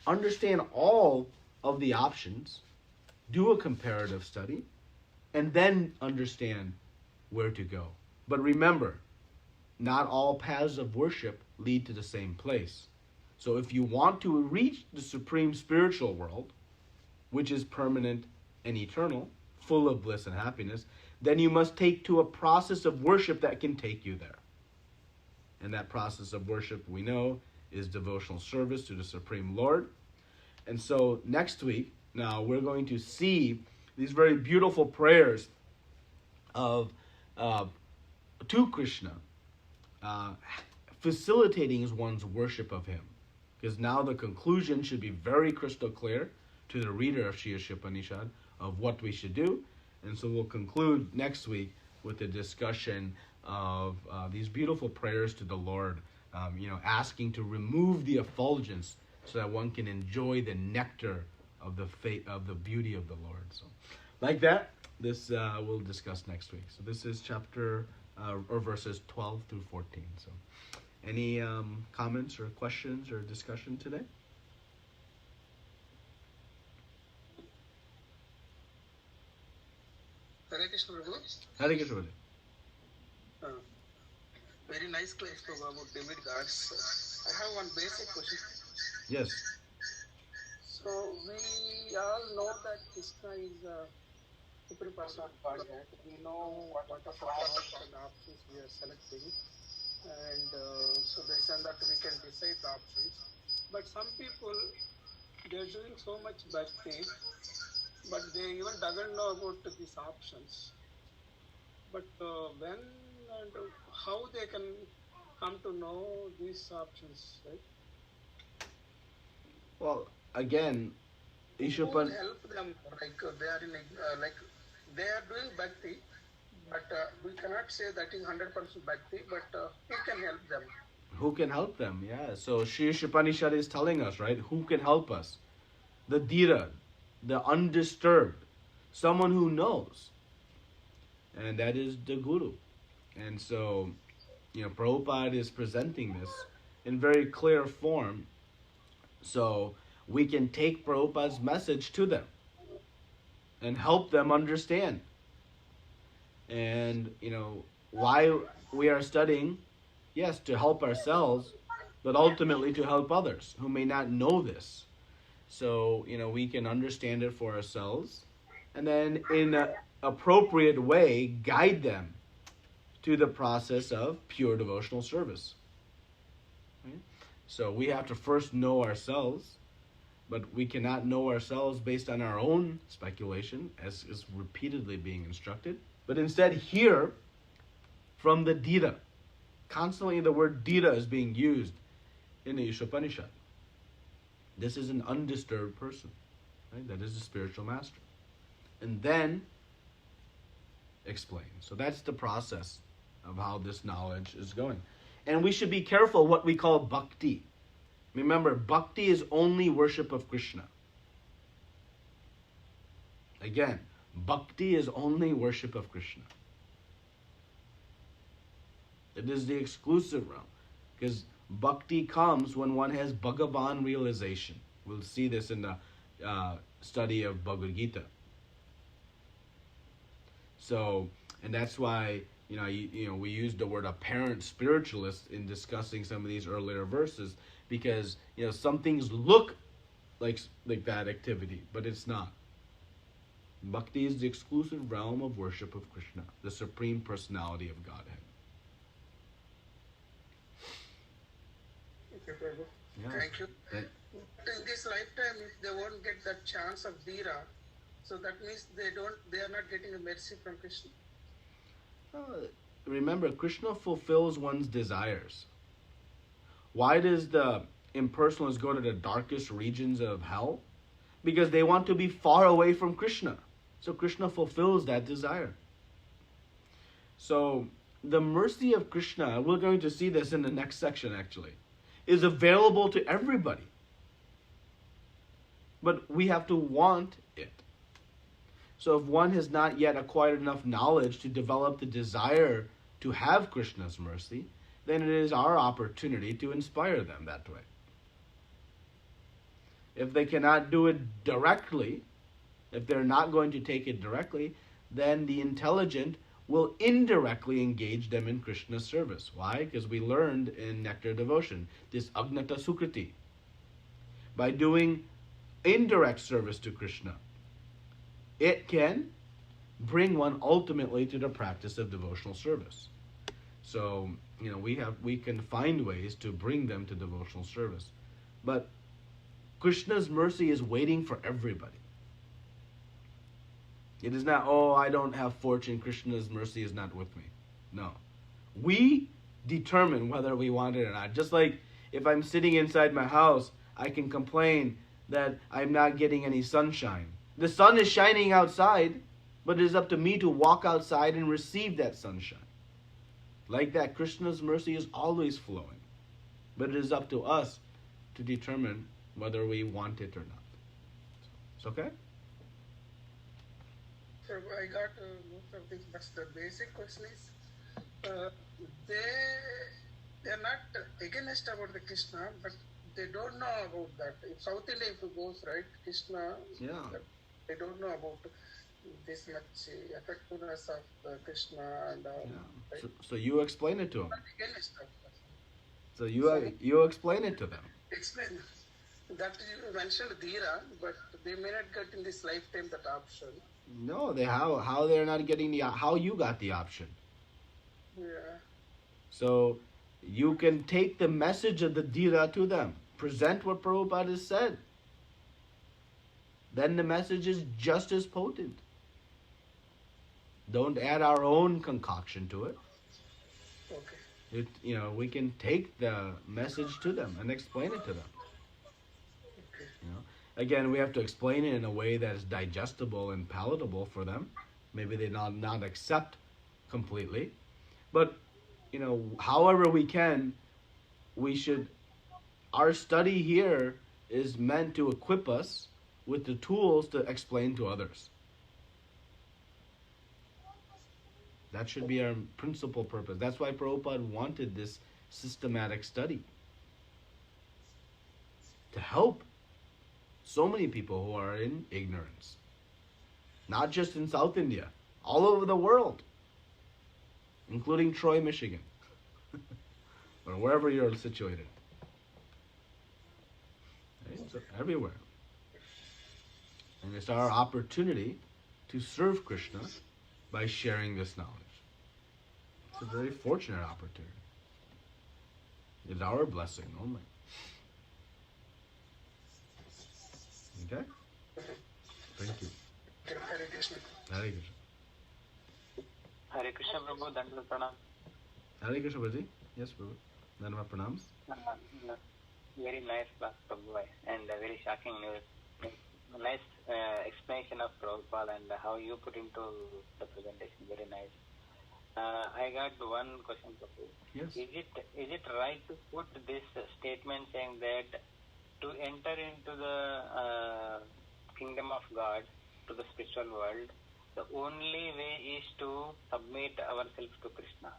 Understand all of the options, do a comparative study, and then understand where to go. But remember, not all paths of worship lead to the same place. So if you want to reach the supreme spiritual world, which is permanent and eternal, full of bliss and happiness, then you must take to a process of worship that can take you there. And that process of worship, we know, is devotional service to the Supreme Lord. And so next week, now we're going to see these very beautiful prayers of to Krishna, facilitating one's worship of him. Because now the conclusion should be very crystal clear to the reader of Sri Isopanisad of what we should do. And so we'll conclude next week with a discussion of these beautiful prayers to the Lord, asking to remove the effulgence so that one can enjoy the nectar of the beauty of the Lord. So, like that, this we'll discuss next week. So this is chapter or verses 12 through 14. So, any comments or questions or discussion today? Hare Krishna Prabhu. Hare Krishna. Very nice class Prabhu about demigod gods. I have one basic question. Yes. So we all know that Krishna is a supreme person of Godhead. We know what are the paths and options we are selecting, and so based on that we can decide the options. But some people, they're doing so much bhakti, but they even doesn't know about these options. But when and how they can come to know these options, right? Well, again, Who will help them? Like they are in they are doing bhakti, but we cannot say that is 100% bhakti. But who can help them? Who can help them? Yeah. So Sri Isopanisad is telling us, right? Who can help us? The Dhira, the undisturbed, someone who knows, and that is the Guru. And so, Prabhupada is presenting this in very clear form, so we can take Prabhupada's message to them and help them understand. And, why we are studying, yes, to help ourselves, but ultimately to help others who may not know this. So, we can understand it for ourselves and then in an appropriate way guide them to the process of pure devotional service. Right? So we have to first know ourselves, but we cannot know ourselves based on our own speculation, as is repeatedly being instructed, but instead hear from the Dhira. Constantly the word Dhira is being used in the Isopanisad. This is an undisturbed person, right? That is a spiritual master. And then explain. So that's the process of how this knowledge is going. And we should be careful what we call bhakti. Remember, bhakti is only worship of Krishna. Again, bhakti is only worship of Krishna. It is the exclusive realm. Because bhakti comes when one has Bhagavan realization. We'll see this in the study of Bhagavad Gita. So, and that's why, we used the word apparent spiritualist in discussing some of these earlier verses, because, some things look like that activity, but it's not. Bhakti is the exclusive realm of worship of Krishna, the Supreme Personality of Godhead. Okay, Prabhu. Yeah. Thank you. In this lifetime, if they won't get that chance of Dira, so that means they are not getting a mercy from Krishna. Remember, Krishna fulfills one's desires. Why does the impersonalists go to the darkest regions of hell? Because they want to be far away from Krishna. So Krishna fulfills that desire. So the mercy of Krishna, we're going to see this in the next section actually, is available to everybody. But we have to want it. So if one has not yet acquired enough knowledge to develop the desire to have Krishna's mercy, then it is our opportunity to inspire them that way. If they cannot do it directly, if they're not going to take it directly, then the intelligent will indirectly engage them in Krishna's service. Why? Because we learned in Nectar Devotion, this Agnata Sukriti. By doing indirect service to Krishna, it can bring one ultimately to the practice of devotional service. So, we can find ways to bring them to devotional service. But Krishna's mercy is waiting for everybody. It is not, I don't have fortune, Krishna's mercy is not with me. No. We determine whether we want it or not. Just like if I'm sitting inside my house, I can complain that I'm not getting any sunshine. The sun is shining outside, but it is up to me to walk outside and receive that sunshine. Like that, Krishna's mercy is always flowing. But it is up to us to determine whether we want it or not. It's okay? So I got most of things, but the basic question is, they are not against about the Krishna, but they don't know about that. If South India, if it goes right, Krishna, they don't know about this much effectiveness of Krishna and right? So you explain it to them. Not against that. So you explain it to them. Explain. That you mentioned Dhira, but they may not get in this lifetime that option. No, how they're not getting how you got the option. Yeah. So you can take the message of the Dhira to them. Present what Prabhupada has said. Then the message is just as potent. Don't add our own concoction to it. Okay. We can take the message to them and explain it to them. Okay. Again, we have to explain it in a way that is digestible and palatable for them. Maybe they not accept completely. But, however we can, our study here is meant to equip us with the tools to explain to others. That should be our principal purpose. That's why Prabhupada wanted this systematic study. To help so many people who are in ignorance. Not just in South India, all over the world. Including Troy, Michigan. Or wherever you're situated. Right? So everywhere. And it's our opportunity to serve Krishna by sharing this knowledge. It's a very fortunate opportunity. It's our blessing only. Okay? Thank you. Hare Krishna. Hare Krishna. Hare Krishna Prabhu, Dandava Pranam. Hare Krishna Prabhu. Yes, Prabhu. Dandava Pranams. Very nice class Prabhu and a very shocking news. nice explanation of Prabhupada and how you put into the presentation. Very nice. I got one question, Prabhu. Yes. Is it right to put this statement saying that to enter into the kingdom of God, to the spiritual world, the only way is to submit ourselves to Krishna,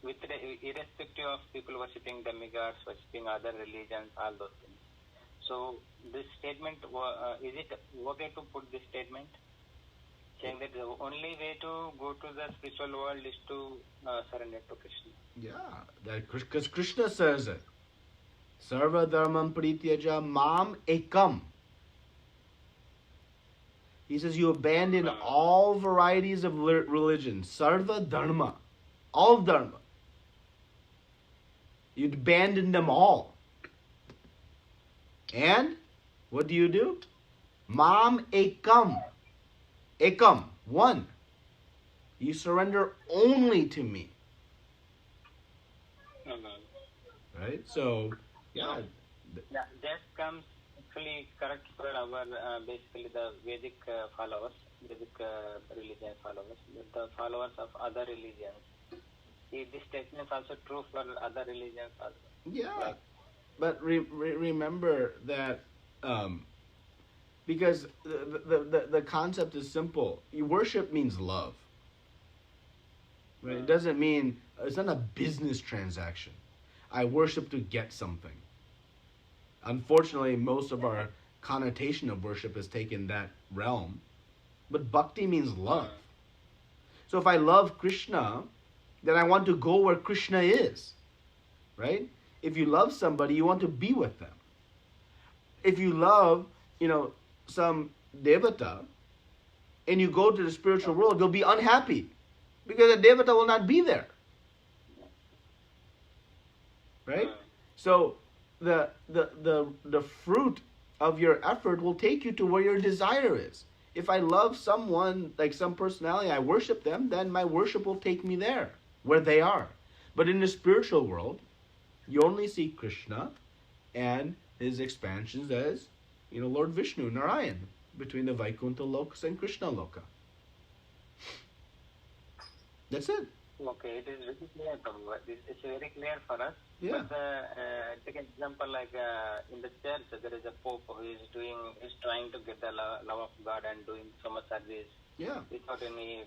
irrespective of people worshipping demigods, worshipping other religions, all those things. So this statement, is it okay to put this statement saying that the only way to go to the spiritual world is to surrender to Krishna? Yeah, because Krishna says it. Sarva dharmam parityaja mam ekam. He says you abandon all varieties of religion. Sarva dharma. All dharma. You abandon them all. And what do? Mam ekam. Ekam. One. You surrender only to me. Right? So, yeah. Yeah, that comes actually correct for our basically the Vedic followers, Vedic religion followers, the followers of other religions. This statement is also true for other religions also. Yeah, like, but remember that because the concept is simple. Worship means love. Right? It doesn't mean, it's not a business transaction. I worship to get something. Unfortunately, most of our connotation of worship is taken that realm. But bhakti means love. So if I love Krishna, then I want to go where Krishna is. Right? If you love somebody, you want to be with them. If you love, some devata, and you go to the spiritual world, you'll be unhappy. Because the devata will not be there. Right? So the fruit of your effort will take you to where your desire is. If I love someone, like some personality, I worship them, then my worship will take me there, where they are. But in the spiritual world, you only see Krishna and his expansions as, Lord Vishnu, Narayan, between the Vaikuntha Lokas and Krishna Loka. That's it. Okay, it is very clear, Prabhu. It's very clear for us. Yeah. But take an example like in the church, there is a pope who is trying to get the love of God and doing so much service without any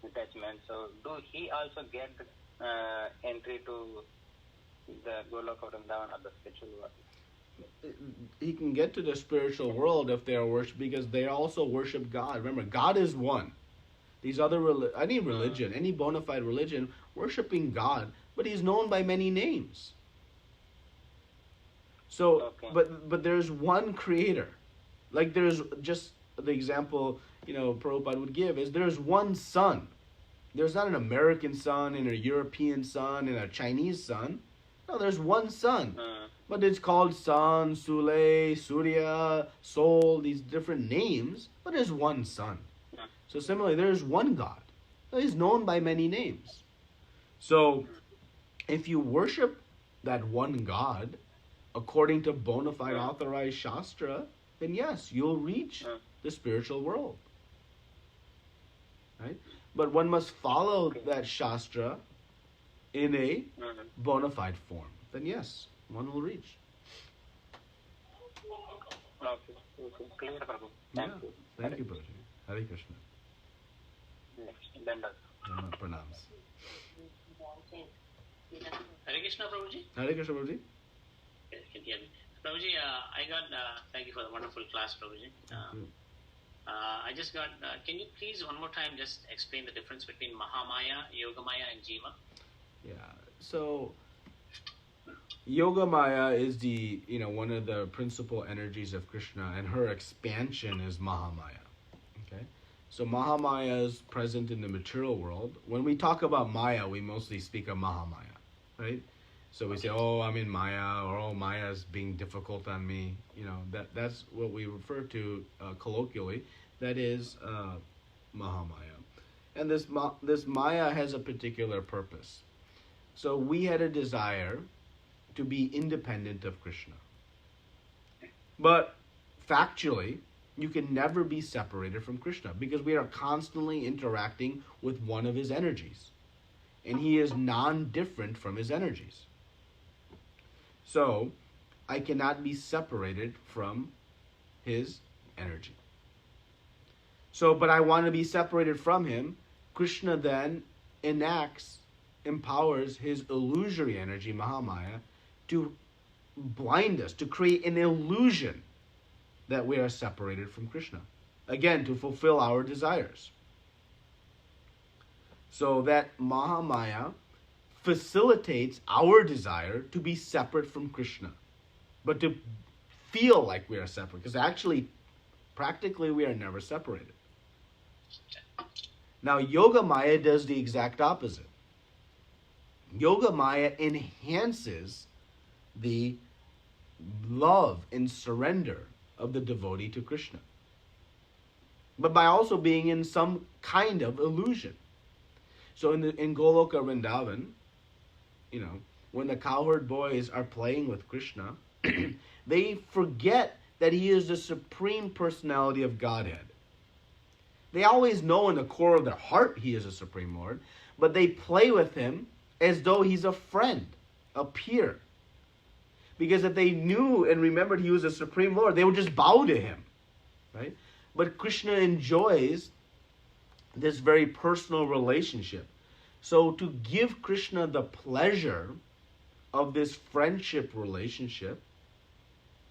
detachment. So, do he also get entry to the Goloka Vrindavan or the spiritual world? He can get to the spiritual world if they are worship, because they also worship God. Remember, God is one. These other any religion, any bona fide religion, worshiping God, but He's known by many names. So, but there's one Creator. Like there's just the example Prabhupada would give is there's one sun. There's not an American sun and a European sun and a Chinese sun. No, there's one sun. But it's called Sun, Sule, Surya, Sol, these different names, but there's one sun. So similarly, there's one God. So He's known by many names. So if you worship that one God, according to bona fide authorized Shastra, then yes, you'll reach the spiritual world. Right? But one must follow that Shastra in a bona fide form. Then yes, one will reach. Okay. Clear, Prabhu. Thank you. Thank you, Prabhuji. Hare Krishna. Pranams. Hare Krishna, Prabhuji. Hare Krishna, Prabhuji. Yes, can hear me. Prabhuji, thank you for the wonderful class, Prabhuji. I just got, can you please one more time just explain the difference between Mahamaya, Yogamaya, and Jiva? Yeah, so Yogamaya is the, one of the principal energies of Krishna, and her expansion is Mahamaya. Okay? So Mahamaya is present in the material world. When we talk about Maya, we mostly speak of Mahamaya, right? So we say, oh, I'm in Maya, or oh, Maya's being difficult on me. That's what we refer to colloquially. That is Mahamaya. And this Maya has a particular purpose. So we had a desire to be independent of Krishna. But factually, You can never be separated from Krishna because we are constantly interacting with one of his energies. And he is non-different from his energies. So, I cannot be separated from his energy. So, but I want to be separated from him. Krishna then empowers his illusory energy, Mahamaya, to blind us, to create an illusion that we are separated from Krishna. Again, to fulfill our desires. So that Mahamaya facilitates our desire to be separate from Krishna, but to feel like we are separate, because actually, practically, we are never separated. Now, Yoga Maya does the exact opposite. Yoga Maya enhances the love and surrender of the devotee to Krishna, but by also being in some kind of illusion. So in Goloka Vrindavan, when the cowherd boys are playing with Krishna, they forget that he is the supreme personality of Godhead. They always know in the core of their heart he is a supreme Lord, but they play with him as though he's a friend, a peer. Because if they knew and remembered he was a supreme Lord, they would just bow to him, right? But Krishna enjoys this very personal relationship. So to give Krishna the pleasure of this friendship relationship,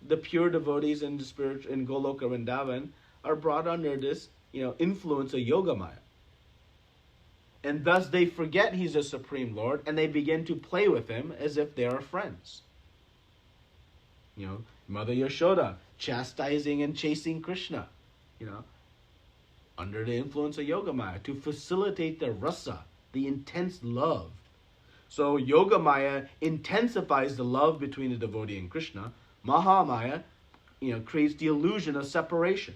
the pure devotees in the spirit in Goloka Vrindavan are brought under this, influence of Yoga Maya. And thus they forget he's a supreme Lord and they begin to play with him as if they are friends. Mother Yashoda chastising and chasing Krishna, under the influence of Yoga Maya to facilitate the rasa, the intense love. So Yoga Maya intensifies the love between the devotee and Krishna. Mahamaya, creates the illusion of separation.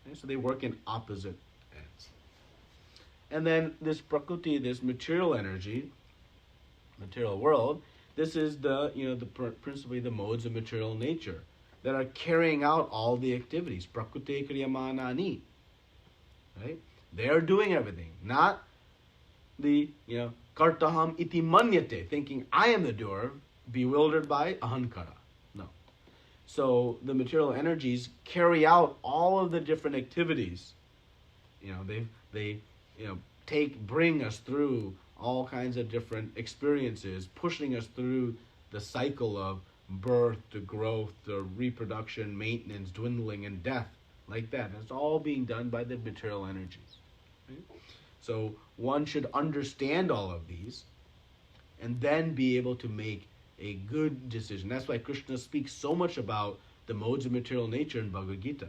Okay? So they work in opposite ends. And then this prakriti, this material energy, material world, this is principally the modes of material nature that are carrying out all the activities. Prakriti kriyamanani. Right? They are doing everything. Not the, kartaham iti manyate, thinking I am the doer, bewildered by ahankara. No. So the material energies carry out all of the different activities. They bring us through all kinds of different experiences, pushing us through the cycle of birth to growth to reproduction, maintenance, dwindling, and death, like that. It's all being done by the material energies. Right? So one should understand all of these and then be able to make a good decision. That's why Krishna speaks so much about the modes of material nature in Bhagavad Gita.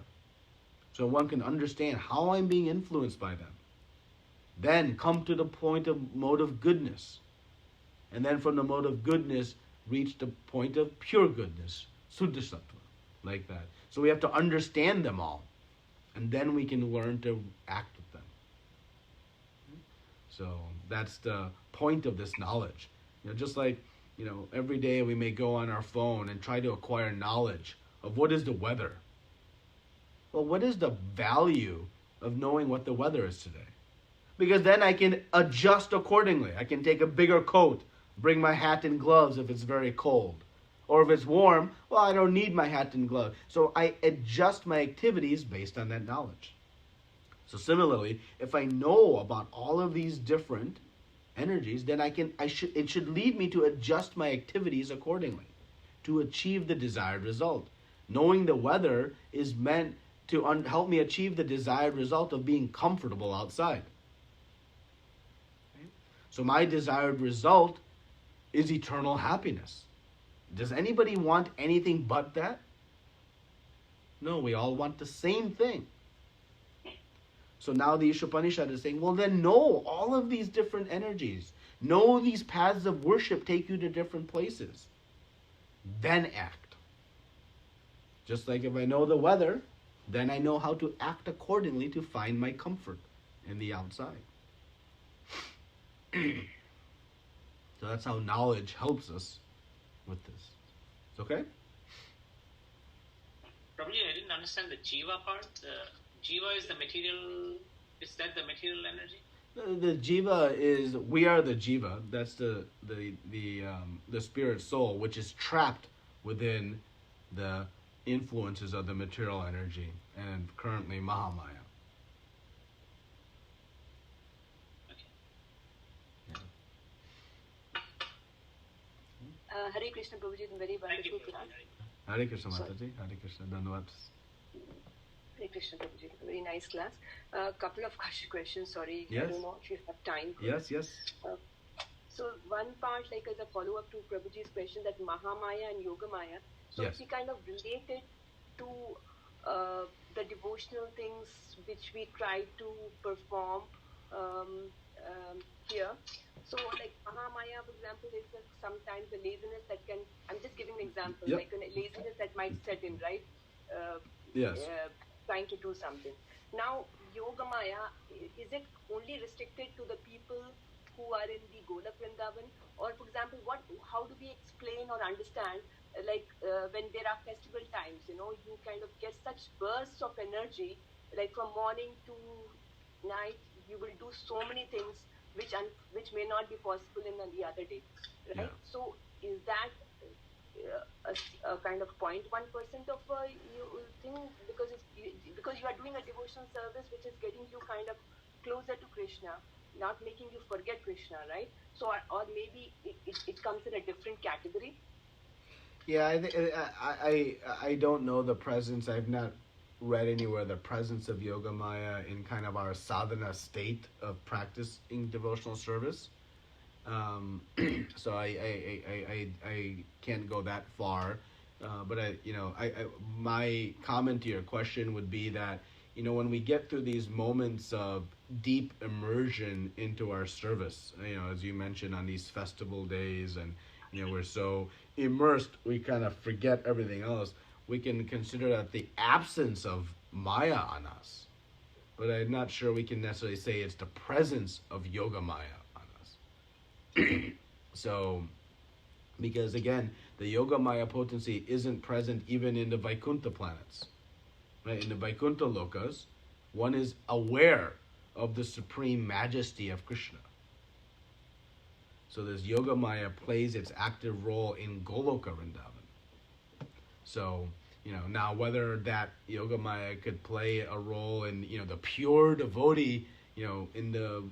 So one can understand how I'm being influenced by them. Then come to the point of mode of goodness. And then from the mode of goodness, reach the point of pure goodness, Suddha Sattva, like that. So we have to understand them all. And then we can learn to act with them. So that's the point of this knowledge. Just like, every day we may go on our phone and try to acquire knowledge of what is the weather. Well, what is the value of knowing what the weather is today? Because then I can adjust accordingly. I can take a bigger coat, bring my hat and gloves if it's very cold. Or if it's warm, well, I don't need my hat and gloves. So I adjust my activities based on that knowledge. So similarly, if I know about all of these different energies, then it should lead me to adjust my activities accordingly to achieve the desired result. Knowing the weather is meant to help me achieve the desired result of being comfortable outside. So my desired result is eternal happiness. Does anybody want anything but that? No, we all want the same thing. So now the Isopanisad is saying, well then know all of these different energies. Know these paths of worship take you to different places. Then act. Just like if I know the weather, then I know how to act accordingly to find my comfort in the outside. So that's how knowledge helps us with this. It's okay? Prabhuji, I didn't understand the jiva part. Jiva is the material. Is that the material energy? The jiva is, we are the jiva. That's the spirit soul, which is trapped within the influences of the material energy and currently Mahamaya. Hare Krishna Prabhuji, very wonderful class. Hare Krishna Mataji, Hare Krishna, Dhanavad. Hare Krishna Prabhuji, very nice class. Couple of questions, sorry, yes. I don't know if you have time. Yes. So one part, like as a follow-up to Prabhuji's question, that Mahamaya and Yogamaya, so yes. if we kind of relate it to the devotional things which we try to perform here. So like Mahamaya, for example, is sometimes a laziness that can, I'm just giving an example, yep. like a laziness that might set in, right? Yes. Trying to do something. Now, Yogamaya, is it only restricted to the people who are in the Golak Vrindavan? Or, for example, how do we explain or understand, like when there are festival times, you kind of get such bursts of energy, like from morning to night, you will do so many things which may not be possible in the other day, right? Yeah. So, is that a kind of 0.1% of thing, because you are doing a devotional service which is getting you kind of closer to Krishna, not making you forget Krishna, right? So, or maybe it comes in a different category. Yeah, I don't know the presence. I've not read anywhere the presence of Yogamaya in kind of our sadhana state of practicing devotional service. So I can't go that far, but my comment to your question would be that when we get through these moments of deep immersion into our service, as you mentioned on these festival days, and we're so immersed we kind of forget everything else. We can consider that the absence of Maya on us, but I'm not sure we can necessarily say it's the presence of Yoga Maya. So, because again, the Yoga Maya potency isn't present even in the Vaikuntha planets. Right? In the Vaikuntha lokas, one is aware of the supreme majesty of Krishna. So this Yoga Maya plays its active role in Goloka Vrindavan. So, now whether that Yoga Maya could play a role in, the pure devotee, in the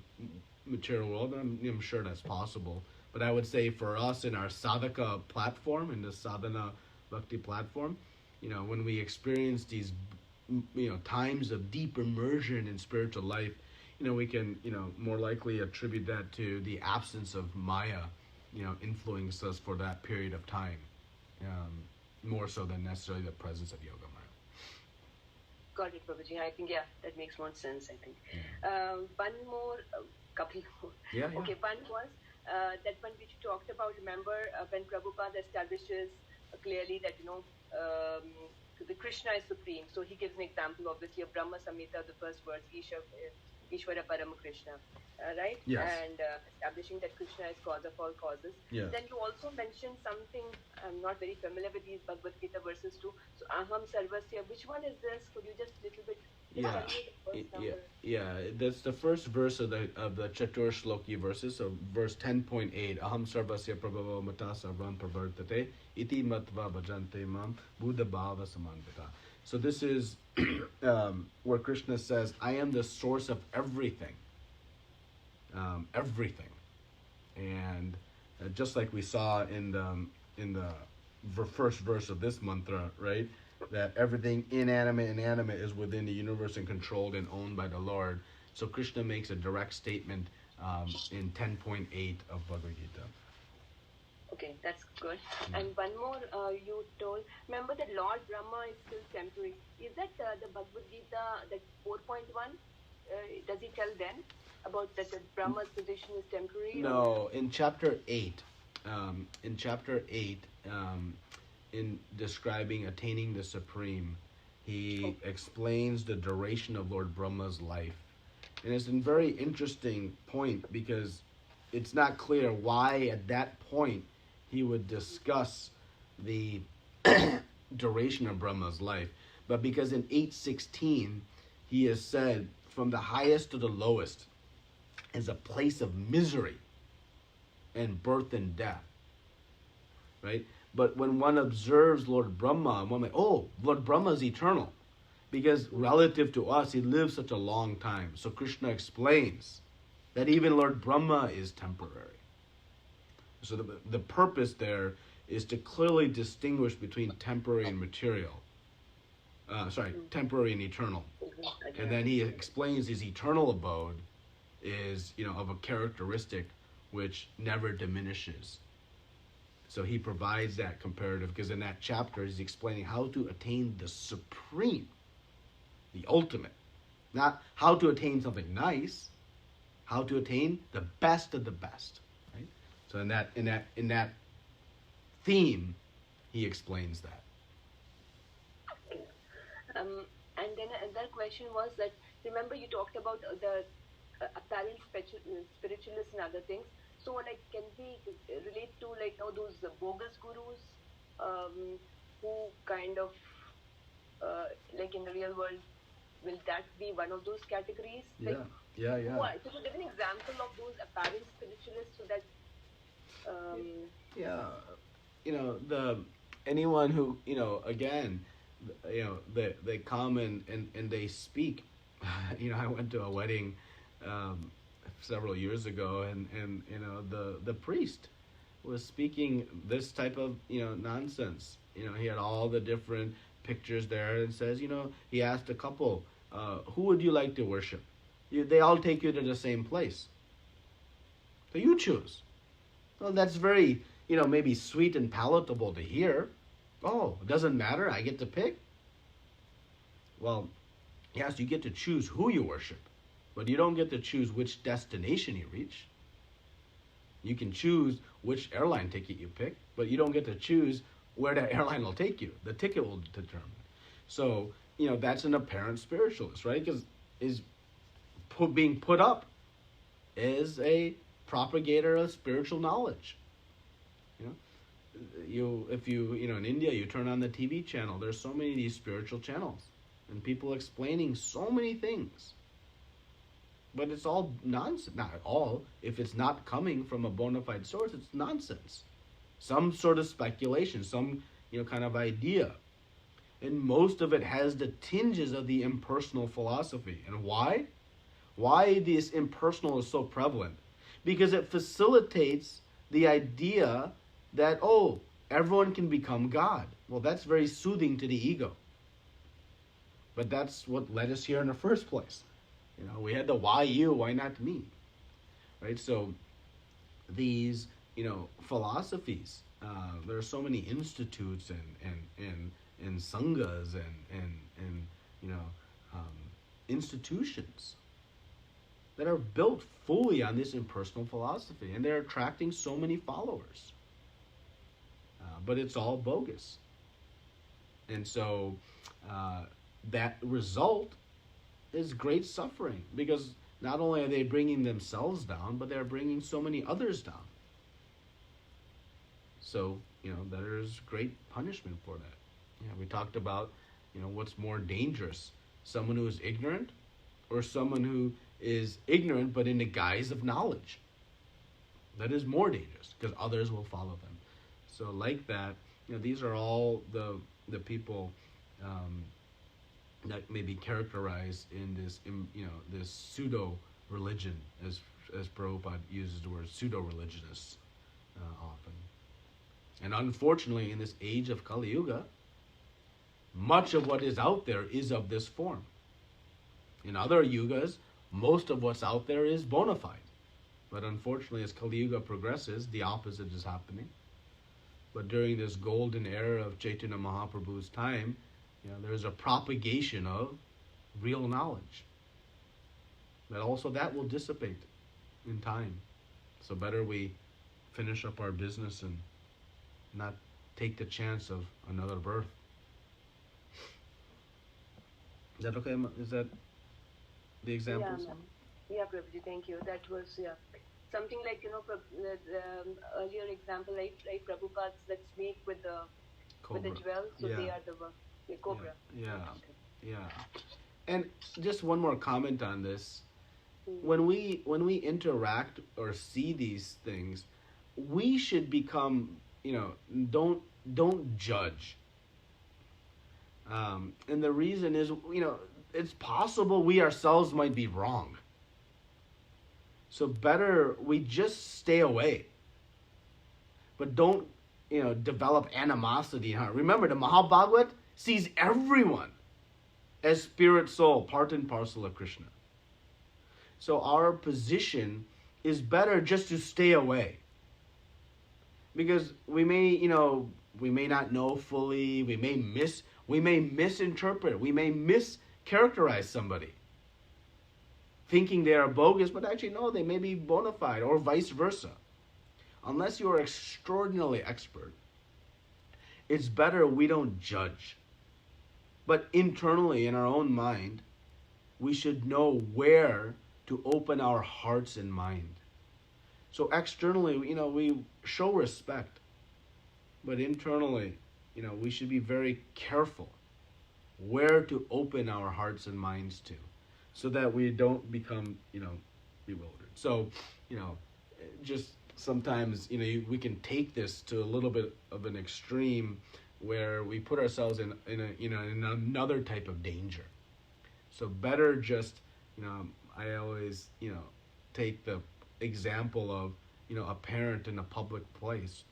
material world, I'm sure that's possible. But I would say for us in our sadhaka platform, in the sadhana bhakti platform, when we experience these, times of deep immersion in spiritual life, we can, more likely attribute that to the absence of Maya, influence us for that period of time, more so than necessarily the presence of Yoga Maya. Got it, Prabhuji. I think, that makes more sense, I think. Yeah. One more, couple more. Yeah. Okay, one was that one which you talked about, remember, when Prabhupada establishes clearly that, the Krishna is supreme. So he gives an example, obviously, of Brahma Samhita, the first verse, Ishvara Parama Krishna, right? Yes. And establishing that Krishna is cause of all causes. Yes. Then you also mentioned something, I'm not very familiar with these Bhagavad Gita verses too. So Aham Sarvasya, which one is this? Could you just little bit tell me the first number? Yeah, that's the first verse of the Chatur Shloki verses, so verse 10.8, Aham Sarvasya Prabhava Mata Sarvam Pravartate Iti Matva Bhajante Mam Buddha Bhava Samantita. So this is where Krishna says, I am the source of everything. Everything. And just like we saw in the first verse of this mantra, right? That everything inanimate and animate is within the universe and controlled and owned by the Lord. So Krishna makes a direct statement in 10.8 of Bhagavad Gita. Okay, that's good. And one more, you told, remember that Lord Brahma is still temporary. Is that the Bhagavad Gita, that 4.1? Does he tell then about that the Brahma's position is temporary? No, in chapter 8, in describing attaining the Supreme, he explains the duration of Lord Brahma's life. And it's a very interesting point because it's not clear why at that point he would discuss the duration of Brahma's life. but because in 8:16 he has said from the highest to the lowest is a place of misery and birth and death, right? But when one observes Lord Brahma, one like, oh, Lord Brahma is eternal, because relative to us, he lives such a long time. So Krishna explains that even Lord Brahma is temporary. So the purpose there is to clearly distinguish between temporary and material. Temporary and eternal. And then he explains his eternal abode is, of a characteristic which never diminishes. So he provides that comparative, because in that chapter he's explaining how to attain the supreme, the ultimate. Not how to attain something nice, how to attain the best of the best. Right? So in that theme, he explains that. And then another question was that, remember you talked about the apparent spiritualists and other things. So like, can we relate to like those bogus gurus who kind of like in the real world, will that be one of those categories? Like, yeah. So give an example of those apparent spiritualists so that anyone who, again, they come and they speak. I went to a wedding several years ago, and the priest was speaking this type of nonsense. He had all the different pictures there, and says, he asked a couple, who would you like to worship? They all take you to the same place, so you choose. Well, that's very maybe sweet and palatable to hear. Oh, it doesn't matter, I get to pick. Well, yes, you get to choose who you worship, but you don't get to choose which destination you reach. You can choose which airline ticket you pick, but you don't get to choose where that airline will take you. The ticket will determine. So, that's an apparent spiritualist, right? Because being put up as a propagator of spiritual knowledge. If you in India, you turn on the TV channel, there's so many of these spiritual channels, and people explaining so many things. But it's all nonsense. Not all. If it's not coming from a bona fide source, it's nonsense. Some sort of speculation, some kind of idea. And most of it has the tinges of the impersonal philosophy. And why? Why this impersonal is so prevalent? Because it facilitates the idea that, everyone can become God. Well, that's very soothing to the ego. But that's what led us here in the first place. We had the why you, why not me? Right? So these, philosophies, there are so many institutes and sanghas and institutions that are built fully on this impersonal philosophy, and they're attracting so many followers. But it's all bogus. And so that result is great suffering, because not only are they bringing themselves down, but they're bringing so many others down. So, there's great punishment for that. We talked about, what's more dangerous, someone who is ignorant or someone who is ignorant but in the guise of knowledge. That is more dangerous, because others will follow them. So like that, these are all the people that may be characterized in this, this pseudo religion, as Prabhupada uses the word pseudo religionists often. And unfortunately, in this age of Kali Yuga, much of what is out there is of this form. In other yugas, most of what's out there is bona fide. But unfortunately, as Kali Yuga progresses, the opposite is happening. But during this golden era of Chaitanya Mahaprabhu's time, there's a propagation of real knowledge. But also that will dissipate in time. So better we finish up our business and not take the chance of another birth. Is that okay? Is that the example? Yeah, Prabhuji, thank you. That was, something like, the earlier example, like Prabhupada's that snake with the jewel, so they are the The cobra. Yeah. And just one more comment on this. When we interact or see these things, we should become, don't judge. And the reason is, it's possible we ourselves might be wrong. So better we just stay away. But don't, develop animosity in heart. Remember, the Mahabhagavad sees everyone as spirit soul, part and parcel of Krishna. So our position is better just to stay away. Because we may not know fully, we may misinterpret, we may mischaracterize somebody, thinking they are bogus, but actually no, they may be bona fide, or vice versa. Unless you are extraordinarily expert, it's better we don't judge. But internally, in our own mind, we should know where to open our hearts and mind. So externally, we show respect. But internally, we should be very careful where to open our hearts and minds to, so that we don't become, bewildered. So, just sometimes, we can take this to a little bit of an extreme where we put ourselves in another type of danger. So better just, I always, take the example of, a parent in a public place.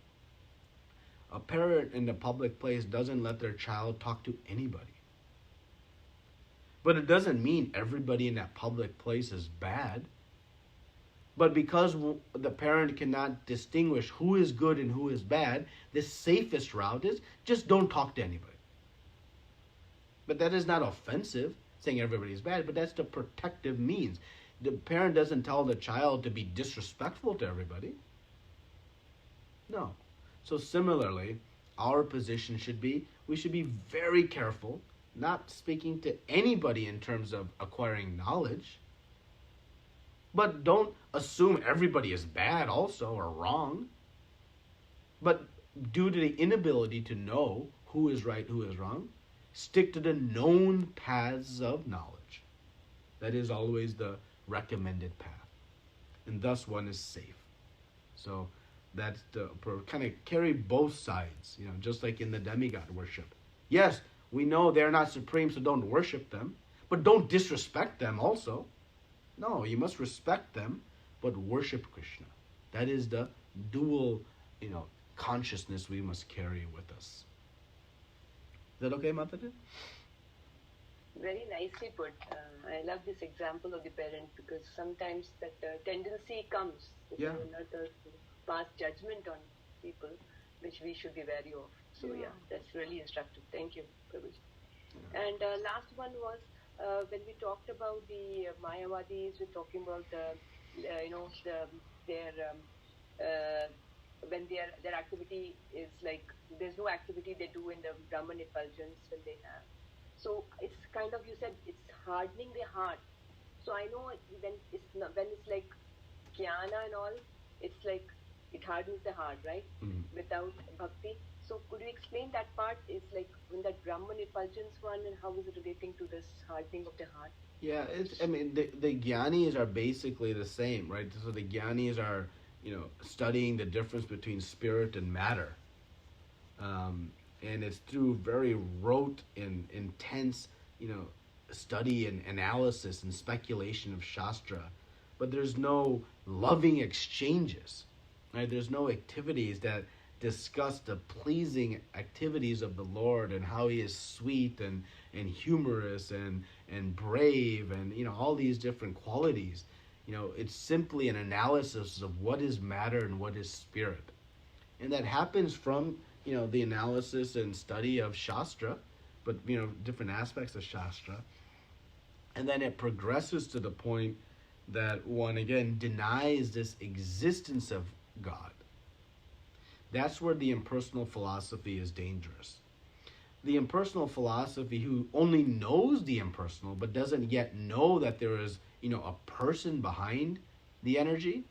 A parent in a public place doesn't let their child talk to anybody. But it doesn't mean everybody in that public place is bad. But because the parent cannot distinguish who is good and who is bad, the safest route is just don't talk to anybody. But that is not offensive, saying everybody is bad, but that's the protective means. The parent doesn't tell the child to be disrespectful to everybody. No. So similarly, our position should be, we should be very careful, not speaking to anybody in terms of acquiring knowledge. But don't assume everybody is bad also, or wrong. But due to the inability to know who is right, who is wrong, stick to the known paths of knowledge. That is always the recommended path. And thus one is safe. So that's the kind of carry both sides, just like in the demigod worship. Yes, we know they're not supreme, so don't worship them, but don't disrespect them also. No, you must respect them, but worship Krishna. That is the dual, consciousness we must carry with us. Is that okay, Mataji? Very nicely put. I love this example of the parent, because sometimes that tendency comes, to pass judgment on people, which we should be wary of. So that's really instructive. Thank you, Prabhuji. Yeah. And last one was, when we talked about the Mayavadis, we're talking about when their activity is like, there's no activity they do in the Brahman effulgence when they have. So it's kind of, you said, it's hardening the heart. So I know when it's like jnana and all, it's like it hardens the heart, right? Mm-hmm. Without bhakti. So could you explain that part? It's like when that Brahman effulgence one, and how is it relating to this hardening of the heart? Yeah, the jnanis are basically the same, right? So the jnanis are, studying the difference between spirit and matter. And it's through very rote and intense, study and analysis and speculation of Shastra. But there's no loving exchanges, right? There's no activities that discuss the pleasing activities of the Lord and how He is sweet and humorous and brave and, all these different qualities. It's simply an analysis of what is matter and what is spirit. And that happens from, the analysis and study of Shastra, but, different aspects of Shastra. And then it progresses to the point that one, again, denies this existence of God. That's where the impersonal philosophy is dangerous. The impersonal philosophy who only knows the impersonal but doesn't yet know that there is, a person behind the energy,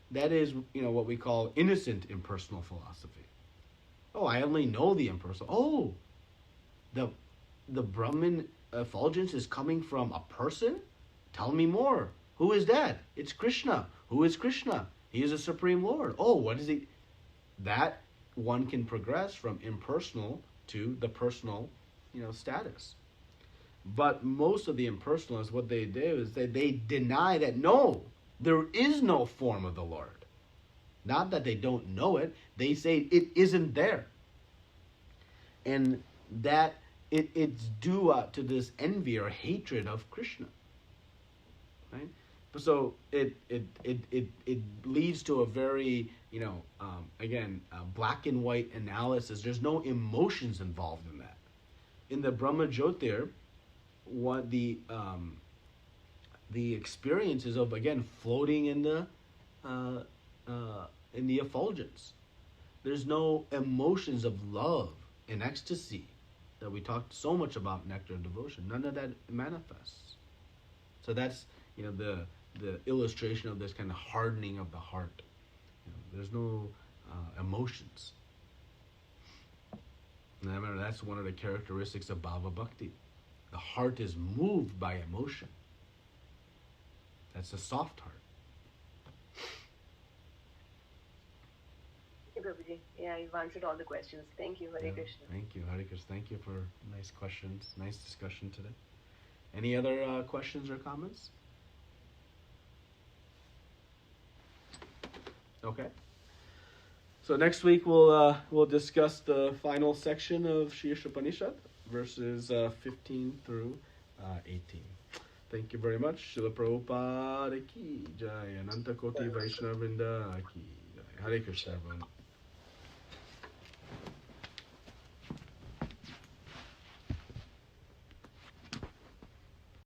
that is, what we call innocent impersonal philosophy. Oh, I only know the impersonal. Oh, the the Brahman effulgence is coming from a person? Tell me more. Who is that? It's Krishna. Who is Krishna? He is a Supreme Lord. Oh, what is he? That one can progress from impersonal to the personal, status. But most of the impersonalists, what they do is they deny that, no, there is no form of the Lord. Not that they don't know it, they say it isn't there. And that it's due to this envy or hatred of Krishna. Right? So it leads to a very, black and white analysis. There's no emotions involved in that. In the Brahma Jyotir, what the experiences of, again, floating in the effulgence. There's no emotions of love and ecstasy that we talked so much about in Nectar of Devotion. None of that manifests. So that's, the illustration of this kind of hardening of the heart. There's no emotions. And I remember that's one of the characteristics of Bhava Bhakti. The heart is moved by emotion. That's a soft heart. Thank you, Prabhuji. Yeah, you've answered all the questions. Thank you, Hare Krishna. Thank you, Hare Krishna. Thank you for nice questions, nice discussion today. Any other questions or comments? Okay. So next week we'll discuss the final section of Isopanisad, verses 15 through 18. Thank you very much. Srila Prabhupada ki jai. Ananta Koti Vaishnava Vrinda ki jai. Hare Krishna, everyone.